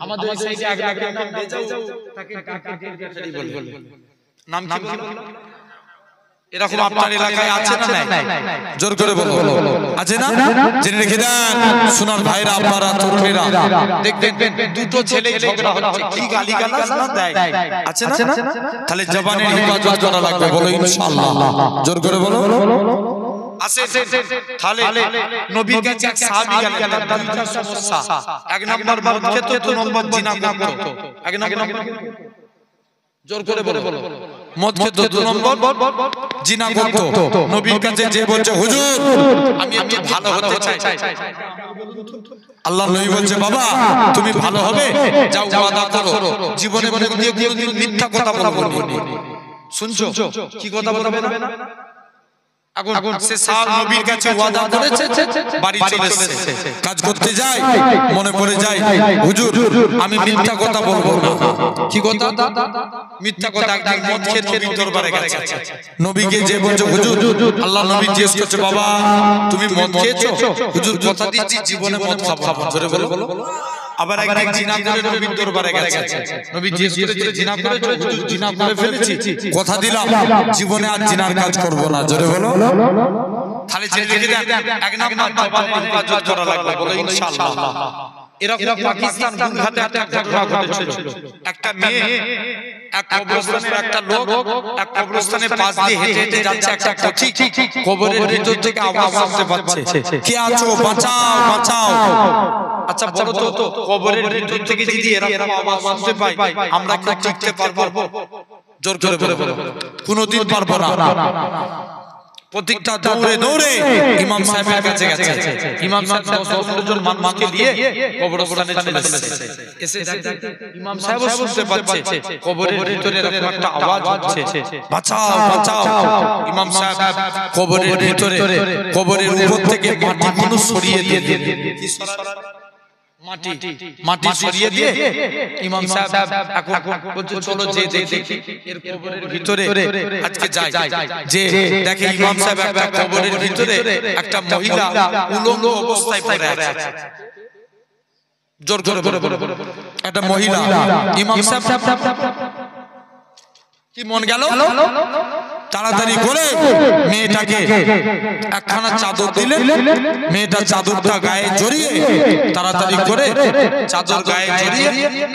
আমাদের সাইডে এক নাম বেজাও তাকে কাকে বলে নাম কি বলে এরকম আপনার এলাকায় আছে না নাই? জোর করে বলো আছে না? জেনে রেখে দেন সোনার ভাইরা আপনারা তরুণেরা দেখবেন দুটো ছেলে ঝগড়া হচ্ছে, কি গালিগালাজ না দেয় আছে না? তাহলে জবানের হেফাজত করা লাগবে, বলো ইনশাআল্লাহ। জোর করে বলো আসে। তাহলে নবীর কাছে এক সাহাবী গেলেন, তার দুইটা সমস্যা। এক নাম্বার মদ খেত, দুই নম্বর জিনা করত। এক নাম্বার জোর করে বলো মদ খেত, দুই নম্বর জিনা করত। নবীর কাছে যে বলছে হুজুর আমি একটু ভালো হতে চাই, আল্লাহ নবী বলছে বাবা তুমি ভালো হবে, যাও ওয়াদা করো জীবনে মুখ দিয়ে কোনোদিন মিথ্যা কথা বলবে না। শুনছো কি কথা বলবে না? এখন সে সাহাব নবীর কাছে ওয়াদা করেছে, বাড়ি চলে এসেছে, কাজ করতে যায় মনে পড়ে যায় হুজুর আমি মিথ্যা কথা বলবো না। কি কথা? মিথ্যা কথা। একদিন মদ খেয়ে নবীর দরবারে গেছে, নবীকে যে বলছে হুজুর, আল্লাহ নবী জিজ্ঞেস করছে বাবা তুমি মদ খেয়েছো? হুজুর কথা দিচ্ছি জীবনে মদ খাবো। জোরে বলো। আবার একদিন জিনা করে নবীর দরবারে গেছে, নবী জিজ্ঞেস করেছে জিনা করেছো? হুজুর জিনা করে ফেলেছি, কথা দিলাম জীবনে আর জিনার কাজ করব না। জোরে বলো। তাহলে জেনে রেখে দেন এক নাম্বার জবানের হেফাজত করা লাগবে, বলো ইনশাআল্লাহ। এরকম পাকিস্তান গুলঘাটে একটা ঘটনা ঘটেছিল। একটা মেয়ে এক কবরস্থানের একটা লোক এক কবরস্থানের পাশ দিয়ে হেঁটে হেঁটে যাচ্ছে, একটা পথিক কবরের ভিতর থেকে আওয়াজ আসতে পাচ্ছে কে আছো বাঁচাও বাঁচাও। আচ্ছা বলো তো কবরের ভিতর থেকে যদি এরকম আওয়াজ আসতে পাই আমরা কি টিকতে পারবো? জোর করে বলো কোনোদিন পারবো না। প্রত্যেকটা দৌড়ে দৌড়ে ইমাম সাহেবের কাছে গেছে। ইমাম সাহেব 100 জন মানুষকে নিয়ে কবরস্থানে চলে এসেছে। এসে ইমাম সাহেব শুনতে পাচ্ছে কবরের ভিতরে এরকম একটা আওয়াজ হচ্ছে বাঁচাও বাঁচাও। ইমাম সাহেব কবরের ভিতরে কবরের উপর থেকে মাটি সরিয়ে দিয়ে মাটি সরিয়ে দিয়ে ইমাম সাহেব এখন বলছে চলো যে দেখি এর কবরের ভিতরে আজকে যাই। যে দেখে ইমাম সাহেব একটা কবরের ভিতরে একটা মহিলা উলঙ্গ অবস্থায় পড়ে আছে। জোর করে একটা মহিলা। ইমাম সাহেব কি মন গেল, তাড়াতাড়ি করে মেয়েটাকে একখানা চাদর দিলেন। মেয়েটা চাদরটা গায়ে জড়িয়ে তাড়াতাড়ি করে চাদর গায়ে জড়িয়ে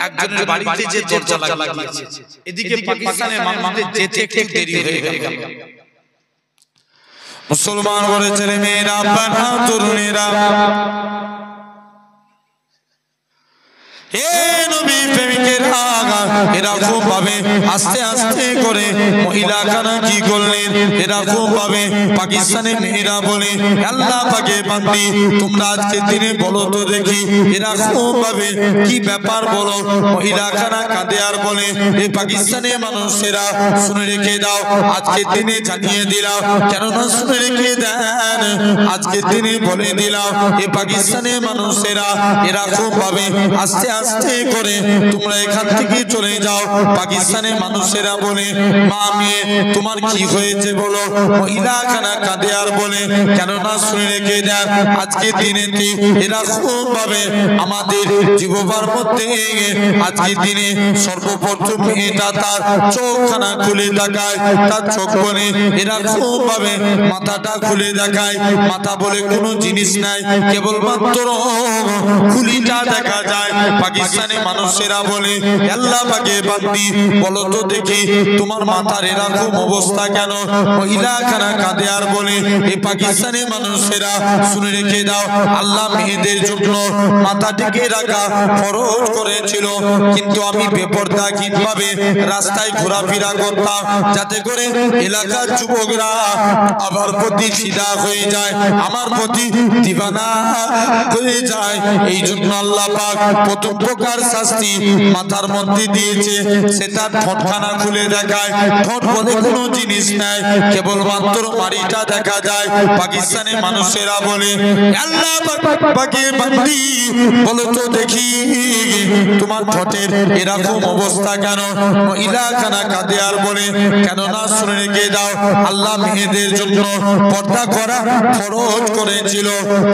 একজনের বাড়িতে যে দরজা লাগিয়েছে। এদিকে পাকিস্তানের মানুষদের যেতে একটু দেরি হয়ে গেল। মুসলমান ঘরে ছেলে মেয়েরা বানা তরুণেরা এরকম ভাবে আস্তে আস্তে করে মহিলা খানা কি করলেন, এরকম ভাবে পাকিস্তানের মেয়েরা বলে আল্লাহ পাকে বান্দি তোমরা আজকে দিনে বলো তো দেখি এরকম ভাবে কি ব্যাপার বলো। মহিলা খানা কাঁদে আর বলে এই পাকিস্তানের মানুষেরা শুনে রেখে দাও, আজকে দিনে জানিয়ে দিলাম, কেননা শুনে রেখে দেন আজকে দিনে বলে দিলাম এই পাকিস্তানের মানুষেরা এরকম ভাবে আস্তে আস্তে করে তোমরা এখান থেকে চলে শুনে যাও। পাকিস্তানের মানুষেরা বলে, মা মেয়ে তোমার কি হয়েছে বলো। মহিলাখানা কাঁদে আর বলে, কেননা শুনে রেখে দেন, আজকের দিনেতে এরকম ভাবে আমাদের জীববার মধ্যে আজকের দিনে সর্বপ্রথম মেয়েটা তার চোখখানা খুলে দেখায়, তার চোখ বলে এরকম ভাবে মাথাটা খুলে দেখায়। মাথা বলে কোনো জিনিস নাই, কেবলমাত্র খুলিটা দেখা যায়। পাকিস্তানের মানুষেরা বলে, আল্লাহ পাকে বান্দি বলো তো দেখি তোমার মাথার এরকম অবস্থা কেন। মহিলাখানা কাঁদে আর বলে, এই পাকিস্তানের মানুষেরা শুনে রেখে দাও, আল্লাহ মেয়েদের জন্য মাথা ঢেকে রাখা ফরজ করেছিল, কিন্তু আমি বেপরদাহীনভাবে রাস্তায় ঘোরাফেরা করতাম, যাতে করে এলাকার যুবকরা আমার প্রতি ফিদা হয়ে যায়, আমার প্রতি দিবানা হয়ে যায়। এই জন্য আল্লাহ পাক প্রথম প্রকার শাস্তি মাথার মধ্যে দিয়েছে, সেটা ঠোঁটখানা খুলে দেখায়। ঠোঁট বলে কোনো জিনিস নাই, কেবলমাত্র মাড়িটা দেখা যায়। পাকিস্তানের মানুষেরা বলে, আল্লাহ পাকের বান্দি বলো তো দেখি তোমার ঠোঁটের এরকম অবস্থা কেন। মহিলাখানা কাঁদে আর বলে, কেননা শুনে রেখে দাও, আল্লাহ মেয়েদের জন্য পর্দা করা ফরজ করেছিল,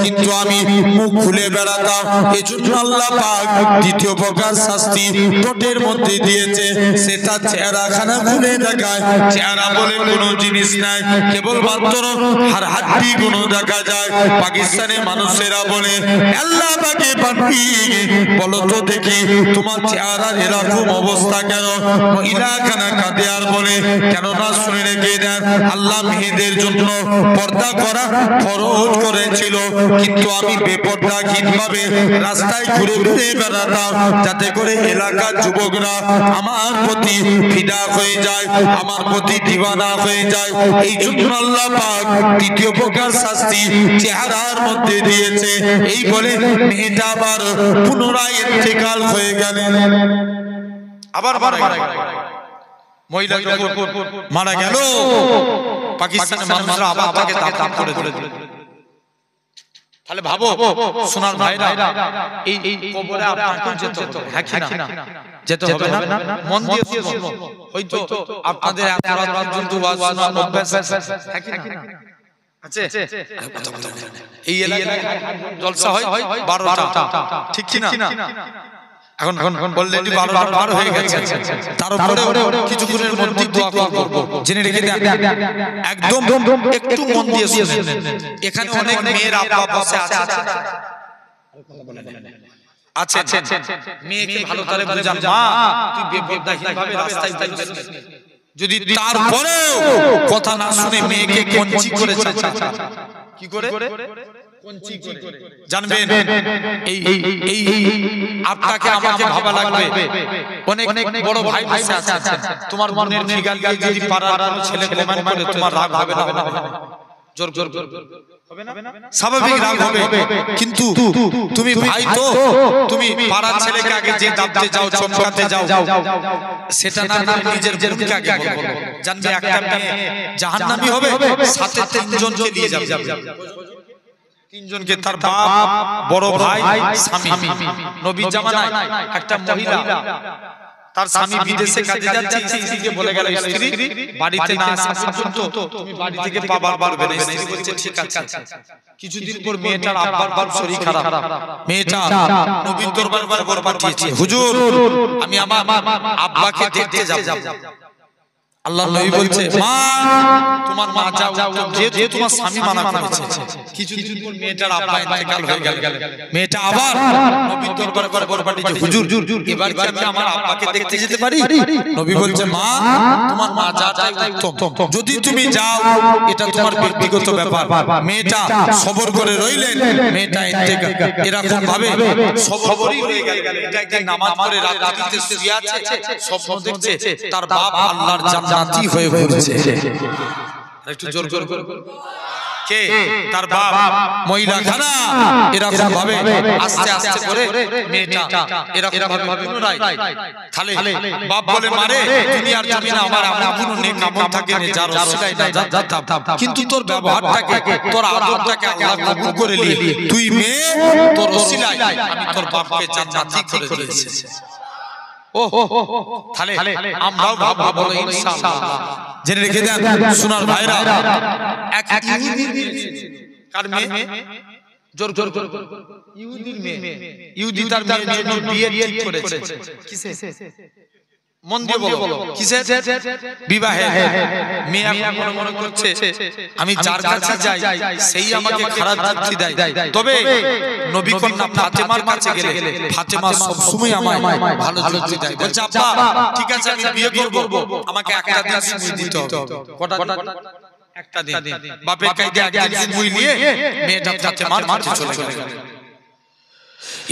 কিন্তু আমি মুখ খুলে বেড়াতাম, এজন্য আল্লাহ পাক দ্বিতীয় প্রকার শাস্তি ঠোঁটের মধ্যে দিয়েছে, সেটা চেহারাখানা খুলে দেখায়। চেহারা বলে কোনো জিনিস নাই, কেবলমাত্র হাড়হাড্ডি গুলো দেখা যায়। পাকিস্তানের মানুষেরা বলে, আল্লাহ পাকে বান্দি বলো তো দেখি তোমার চেহারার এরকম অবস্থা কেন। মহিলাখানা কাঁদে আর বলে, কেননা শুনে রেখে দেন, আল্লাহ মেয়েদের জন্য পর্দা করা ফরজ করেছিল, কিন্তু আমি বেপরদাহীনভাবে রাস্তায় ঘুরে ঘুরে বেড়াতাম, যাতে করে এলাকার যুবকরা আমার প্রতি ফিদা হয়ে যায়, আমার প্রতি দিওয়ানা হয়ে যায়। এই জন্য আল্লাহ পাক তৃতীয় প্রকার শাস্তি চেহারার মধ্যে দিয়েছে। এই বলে মেয়েটা আবার পুনরায় ইন্তেকাল হয়ে গেলেন। আবার মহিলা মারা গেল, পাকিস্তানের মানুষরা আবার তাকে দাফন করে দিল। তাহলে ভাবো সোনার ভাইরা, এই কবরে আপনাকে যেতে হবে, হ্যাঁ কি না? যেতে হবে না? মন দিয়ে শুনুন, হয়তো আপনাদের এত রাত পর্যন্ত ওয়াজ শোনার অভ্যাস আছে, হ্যাঁ কি না? আছে? এই এলাকায় জলসা হয় 12টা, ঠিক কি না? এখন অলরেডি 12 হয়ে গেছে, তারপরে কিছুক্ষণের মধ্যে দোয়া করব, জেনে রেখে দেন, একদম একটু মন দিয়ে শুনুন। এখানে অনেক মেয়ের আব্বা বসে আছে, মেয়েকে ভালো করে বুঝান, মা তুই বেপরদাহীনভাবে রাস্তায় চলছিস, যদি তারপরেও কথা না শুনে মেয়েকে কঞ্চি করেছে, কি করে জানবেন? এই আপনাকে আমাকে ভাবা লাগবে, অনেক বড় ভাই বসে আছে, তোমার মনের ফিগার দিয়ে যদি পাড়ার ছেলে কমেন্ট করে, তোমার রাগ হবে না? জোর হবে না? স্বাভাবিক রাগ হবে, কিন্তু তুমি ভাই তো, তুমি পাড়ার ছেলেকে আগে যে দাবতে যাও, চমকাতে যাও, সেটা না নিজের বোনকে আগে বলো। জানবে একটা মেয়ে জাহান্নামী হবে, সাথে 3 জনকে নিয়ে যাবে, 3 জনকে, তার বাপ, বড় ভাই, স্বামী। নবীর জামানায় একটা মহিলা, তার স্বামী বিদেশে কাজে যাচ্ছে, স্ত্রীকে বলে গেল, স্ত্রী বাড়িতে না আসা পর্যন্ত তুমি বাড়ি থেকে পাবার পারবে না। স্ত্রী বলছে ঠিক আছে। কিছুদিন পর মেয়েটার আব্বার বাপ শরীর খারাপ, মেয়েটা নবীর দরবারে বড় পাঠিয়েছে, হুজুর আমি আমার আব্বাকে দেখতে যাব। আল্লাহর নবী বলছে, মা তোমার মা যাও, যে তোমার স্বামী মানা করেছে। কিছুদিন পর মেয়েটার আব্বা ইন্তেকাল হয়ে গেল, মেয়েটা আবার নবীর দরবারে বড় পাঠিয়েছে, হুজুর এবার কি আমি আমার আব্বাকে দেখতে যেতে পারি? নবী বলছে, মা তোমার মা যা চায় উত্তম, যদি তুমি যাও এটা তোমার ব্যক্তিগত ব্যাপার। মেয়েটা সবর করে রইলেন, মেয়েটা ইন্তেকাল এরকম ভাবে সবরই হয়ে গেল। এটা একদিন নামাজ পড়ে রাতে শুয়ে আছে, স্বপ্ন দেখছে তার বাপ আল্লাহর জান্নাতি হয়ে ঘুরছে। একটু জোর করে কে? তার বাপ। মহিলা খানা এরকম ভাবে আস্তে আস্তে করে মেয়েটা এরকম ভাবে পুনরায়, তাহলে বাপ বলে, মারে দুনিয়ার জমিনে আমার কোনো নেক আমল থাকে না, যার ওসিলায় না যেতাম, কিন্তু তোর ব্যবহারটাকে, তোর আদরটাকে আল্লাহ কবুল করে নিয়ে তুই মেয়ে, তোর ওসিলায় আমি তোর বাপকে জান্নাতি করে দিয়েছি। ও তাহলে আমরাও ভাববো ইনশাআল্লাহ। জেনে রেখে দেন সোনার ভাইরা, এক কার মেয়ে জোর জোর ইহুদির মেয়ে, ইহুদি তার মেয়ের জন্য বিয়ে ঠিক করেছে। কিসে? মন দিয়ে বলো কিসে? বিবাহে। মেয়ে এখন মনে করছে আমি যার কাছে যাই সেই আমাকে খারাপ যুক্তি দেয়, তবে নবী কন্যা ফাতেমার কাছে গেলে ফাতেমা সব সময় আমায় ভালো যুক্তি দেয়। বলছে আব্বা ঠিক আছে আমি বিয়ে করব, আমাকে একটা দিন সময় দিতে হবে। কটা? একটা দিন। বাপের কাছে একদিন মুই নিয়ে মেয়েটা ফাতেমার কাছে চলে গেল।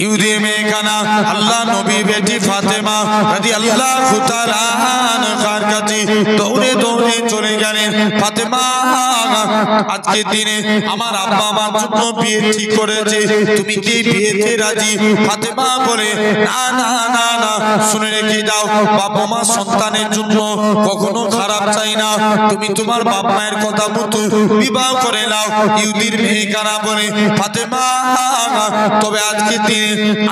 ইহুদি মেয়ে কানা আল্লাহ নবী বেটি ফাতেমা রাদিয়াল্লাহু তাআলা আনহার কাছে দৌড়ে দৌড়ে চলে গেলেন। ফাতেমা আজকে দিনে আমার আব্বা আমার জন্য বিয়ে ঠিক করেছে, তুমি কি বিয়েতে রাজি? ফাতেমা বলে না না না না, শুনে রেখে দাও, বাবা মা সন্তানের জন্য কখনো খারাপ চাই না, তুমি তোমার বাপ মায়ের কথা মতো বিবাহ করে নাও। ইহুদির মেয়ে কানা বলে ফাতেমা তবে আজকে দিনে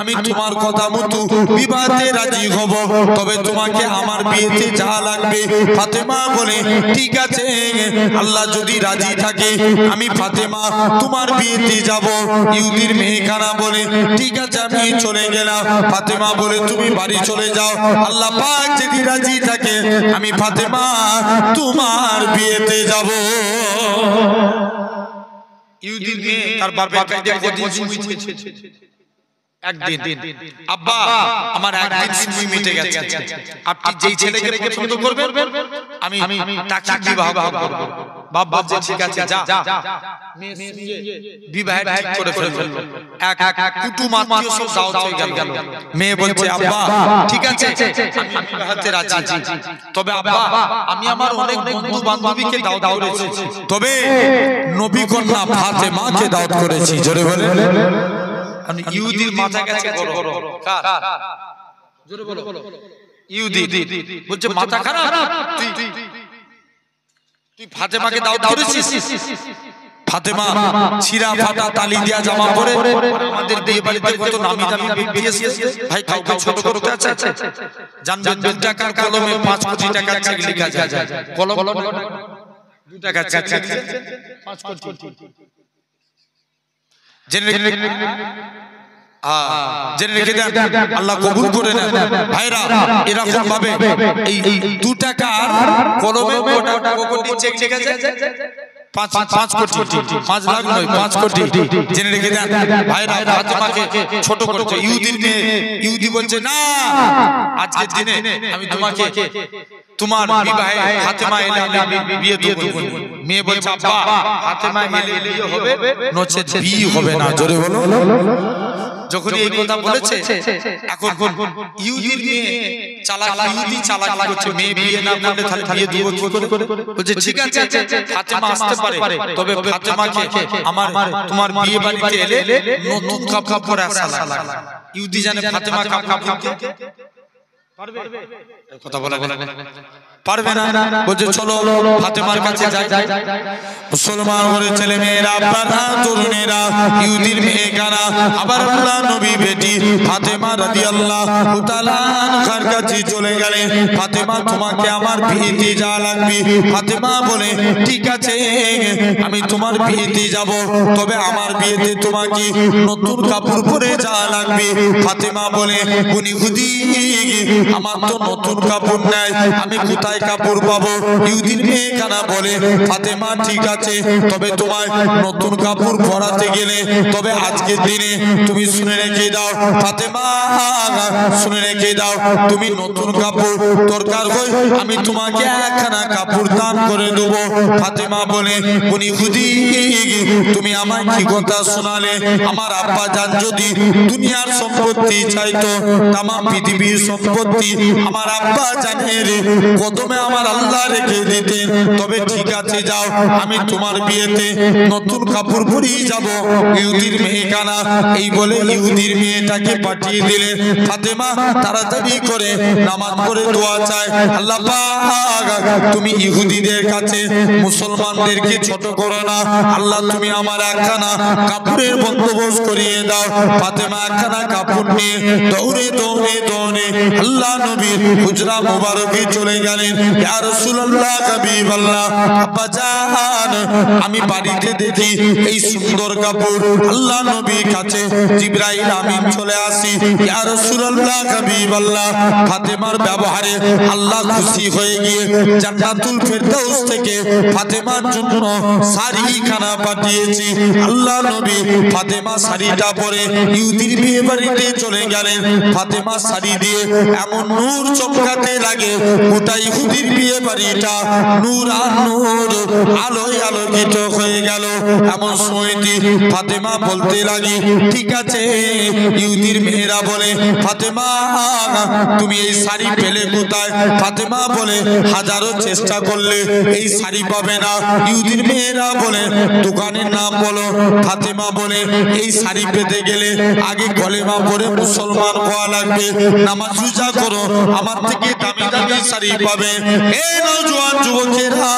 আমি তোমার কথা মতো বিবাহতে রাজি হব, তবে তোমাকে আমার বিয়েতে যা লাগবে। ফাতেমা বলে ঠিক আছে, আল্লাহ যদি রাজি থাকে আমি ফাতেমা তোমার বিয়েতে যাব। ইহুদির মেয়ে কানা বলে ঠিক আছে আমি চলে গেলাম। ফাতেমা বলে তুমি বাড়ি চলে যাও, আল্লাহ পাক যদি রাজি থাকে আমি ফাতেমা তোমার বিয়েতে যাব। ইহুদির মেয়ে তার বাবার কাছে একদিন, আব্বা আমার একদিন সময় মিটে গেছে, আপনি যেই ছেলেকে পছন্দ করবেন আমি তাকে বিবাহ করব। বাপ বলছে ঠিক আছে যা, বিবাহ ঠিক করে ফেলল। এক কুটুম আত্মীয় সব দাওয়াত হয়ে গেল। মেয়ে বলছে আব্বা ঠিক আছে আমি বিবাহতে রাজি, তবে আব্বা আমি আমার অনেক বন্ধু বান্ধবীকে দাওয়াত করেছি, তবে নবী কন্যা ফাতেমাকে দাওয়াত করেছি। জোরে বলেন। ইহুদির মাথা গেছে বড়। কার? জোরে বলো। ইহুদি বলছে মাথা খারাপ, তুই ফাতেমাকে দাওয়াত করেছিস? ফাতেমা ছিঁড়া ফাটা তালি দিয়া জামা পরে আমাদের বিয়ে বাড়িতে কত নামি দামি ব্যক্তি এসেছে ভাই, কাউকে ছোট করতে আছে? জানবেন 2 টাকার কলমে 5 কোটি টাকার চেক লেখা যায়। কলম 2 টাকার চেক 5 কোটি। জেনে রেখে দেন, আল্লাহ কবুল করে নেন। ভাইরা এরকম ভাবে এই 2 টাকার কলমে কোটি চেক লেখা যায় 5 কোটি, 5 লাখ নয় 5 কোটি। জেনে রেখে দেন ভাইরা, ফাতেমাকে ছোট করছে ইহুদির মেয়ে। ইহুদি বলছে না আজকের দিনে আমি তোমাকে তোমার বিবাহে ফাতেমা এলে আমি বিয়ে দেব। মেয়ে বলছে আব্বা ফাতেমা এলে বিয়ে হবে, নচেত বিয়ে হবে না। জোরে বলো। যখন এই কথা বলেছে এখন ইহুদির মেয়ে চালাক, ইহুদি চালাক করছে, মেয়ে বিয়ে না করলে তাহলে বিয়ে দেব কি করে? বলছে ঠিক আছে ফাতেমা আসতে পারে, তবে ফাতেমাকে আমার তোমার বিয়ে বাড়িতে এলে নতুন কাপড় পরে আসা লাগবে। ইহুদি জানে ফাতেমা কাপড় পরতে পারবে? কথা বলা পারবে না। বলছে চলো ফাতেমার কাছে যাই। মুসলমান ঘরে ছেলে মেয়েরা, আপনারা তরুণেরা, ইহুদির মেয়ে কানা আবার আল্লাহ নবী বেটি ফাতেমা রাদিয়াল্লাহু তাআলা আনহার কাছে চলে গেলেন। ফাতেমা তোমাকে আমার বিয়েতে যা লাগবে। ফাতেমা বলে ঠিক আছে আমি তোমার বিয়েতে যাব, তবে আমার বিয়েতে তোমাকে নতুন কাপড় পরে যা লাগবে। ফাতেমা বলে ইহুদি আমার তো নতুন কাপড় নাই, আমি কোথায় কাপড় পাবো? ইহুদির মেয়ে কানা বলে ফাতেমা ঠিক আছে, তবে তোমার নতুন কাপড় পরাতে গেলে তবে আজকের দিনে তুমি শুনে রেখে দাও। ফাতেমা শুনে রেখে দাও, তুমি নতুন কাপড় দরকার হয় আমি তোমাকে একখানা কাপড় দান করে দেবো। ফাতেমা বলে ইহুদি তুমি আমায় কি কথা শোনালে? আমার আব্বা জান যদি দুনিয়ার সম্পত্তি চাইতো, তাম পৃথিবীর সম্পত্তি আমার আব্বা জানের কদমে আমার আল্লাহ রেখে দিতেন, তবে ঠিক আছে যাও আমি তোমার বিয়েতে নতুন কাপড় পরিয়ে যাব। ইহুদির মেয়ে কানা এই বলে ইহুদির মেয়েটাকে পাঠিয়ে দিলেন। ফাতেমা তাড়াতাড়ি করে নামাজ পড়ে দোয়া চায়, আল্লাহ পাক তুমি ইহুদিদের কাছে মুসলমানদেরকে ছোট করো না, আল্লাহ তুমি আমার একখানা কাপড়ের বন্দোবস্ত করিয়ে দাও। ফাতেমা একখানা কাপড় নিয়ে দৌড়ে দৌড়ে দৌড়ে আল্লাহ আল্লাহ নবীর হুজরা মোবারকে চলে গেলেন। ইয়া রাসূলুল্লাহ হাবিবাল্লাহ আব্বা জান আমি বাড়িতে দেখি এই সুন্দর কাপড়, আল্লাহ নবীর কাছে জিবরাইল আমিন চলে আসি। ইয়া রাসূলুল্লাহ হাবিবাল্লাহ ফাতেমার ব্যবহারে আল্লাহ খুশি হয়ে গিয়ে জান্নাতুল ফেরদাউস থেকে ফাতেমার জন্য শাড়ি খানা পাঠিয়েছি। আল্লাহ নবী ফাতেমা শাড়িটা পরে ইহুদির বিয়ে বাড়িতে চলে গেলেন। ফাতেমা শাড়ি দিয়ে এমন নূর চমকাতে লাগে, গোটা ইহুদির বিয়ে বাড়িটা নূর আর নূর আলোয় আলোকিত হয়ে গেল। এমন সময়টি ফাতেমা বলতে লাগি, ঠিক আছে। ইহুদির মেয়েরা বলে, ফাতেমা তুমি এই শাড়ি পেলে কোথায়? ফাতেমা বলে, হাজারো চেষ্টা করলে এই শাড়ি পাবে না। ইহুদির মেয়েরা বলে, দোকানের নাম বলো। ফাতেমা বলে, এই শাড়ি পেতে গেলে আগে কলেমা পড়ে মুসলমান হওয়া লাগবে, নামাজ রোজা করো, আমার থেকে দামি দামি শাড়ি পাবে। এই নওজোয়ান যুবকেরা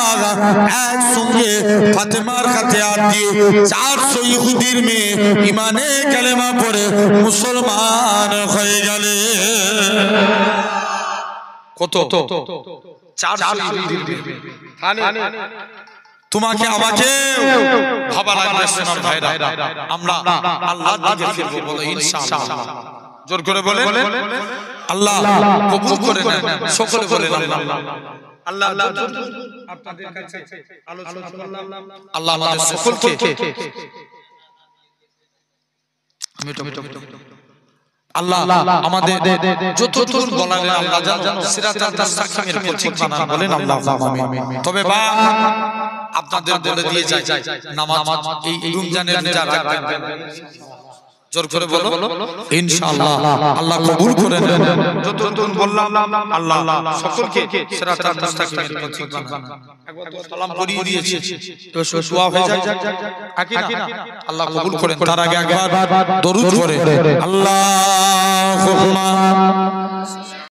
একসঙ্গে ফাতেমার হাতে হাত দিয়ে 400 ইহুদির মেয়ে ইমানে কালেমা পড়ে মুসলমান হয়ে গেলে। কত? 400 ইহুদির মেয়ে। তোমাকে আমাকে ভাবা লাগবে সোনার ভাইরা, আমরা আল্লাহর দিকে ফিরবো, বলো ইনশাআল্লাহ। জোর করে বলে আল্লাহ কবুল করে নেন, সকলে বলে আল্লাহ। আল্লাহ আপনাদের কাছে আলোচনা করলাম, আল্লাহ আমাদের সকলকে আল্লাহ আমাদের যতটুকু বলার আল্লাহ জানো সিরাতাল মুস্তাকিমের পথিক বানান, বলেন আল্লাহ আমিন। তবে বা আপনাদের বলে দিয়ে যাই, নামাজ এই রমজানের রোজা রাখবেন, জোর করে বলো ইনশাআল্লাহ। আল্লাহ কবুল করে নেন। যতটুকু বললাম আল্লাহ সকলকে সিরাতাল মুস্তাকিমের পথিক বানান। একবার তো সালাম করিয়ে দিয়েছি, তো দোয়া হয়ে যায় আকিনা, আল্লাহ কবুল করেন। তার আগে একবার দরুদ পড়ে আল্লাহুম্মা